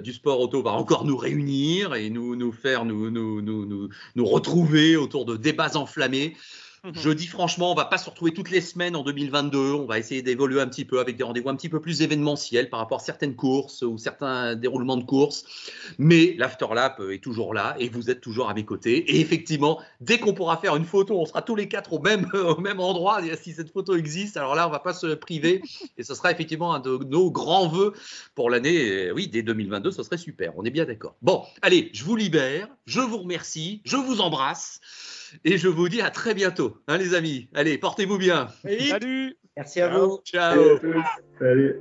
du sport auto va encore nous réunir et nous faire nous retrouver autour de débats enflammés. Je dis franchement, on va pas se retrouver toutes les semaines en 2022. On va essayer d'évoluer un petit peu avec des rendez-vous un petit peu plus événementiels par rapport à certaines courses ou certains déroulements de courses. Mais l'Afterlap est toujours là et vous êtes toujours à mes côtés. Et effectivement, dès qu'on pourra faire une photo, on sera tous les quatre au même endroit. Si cette photo existe, alors là, on va pas se priver. Et ce sera effectivement un de nos grands vœux pour l'année. Oui, dès 2022, ce serait super. On est bien d'accord. Bon, allez, je vous libère. Je vous remercie. Je vous embrasse. Et je vous dis à très bientôt, les amis. Allez, portez-vous bien.
Salut.
Merci à vous.
Ciao.
Salut.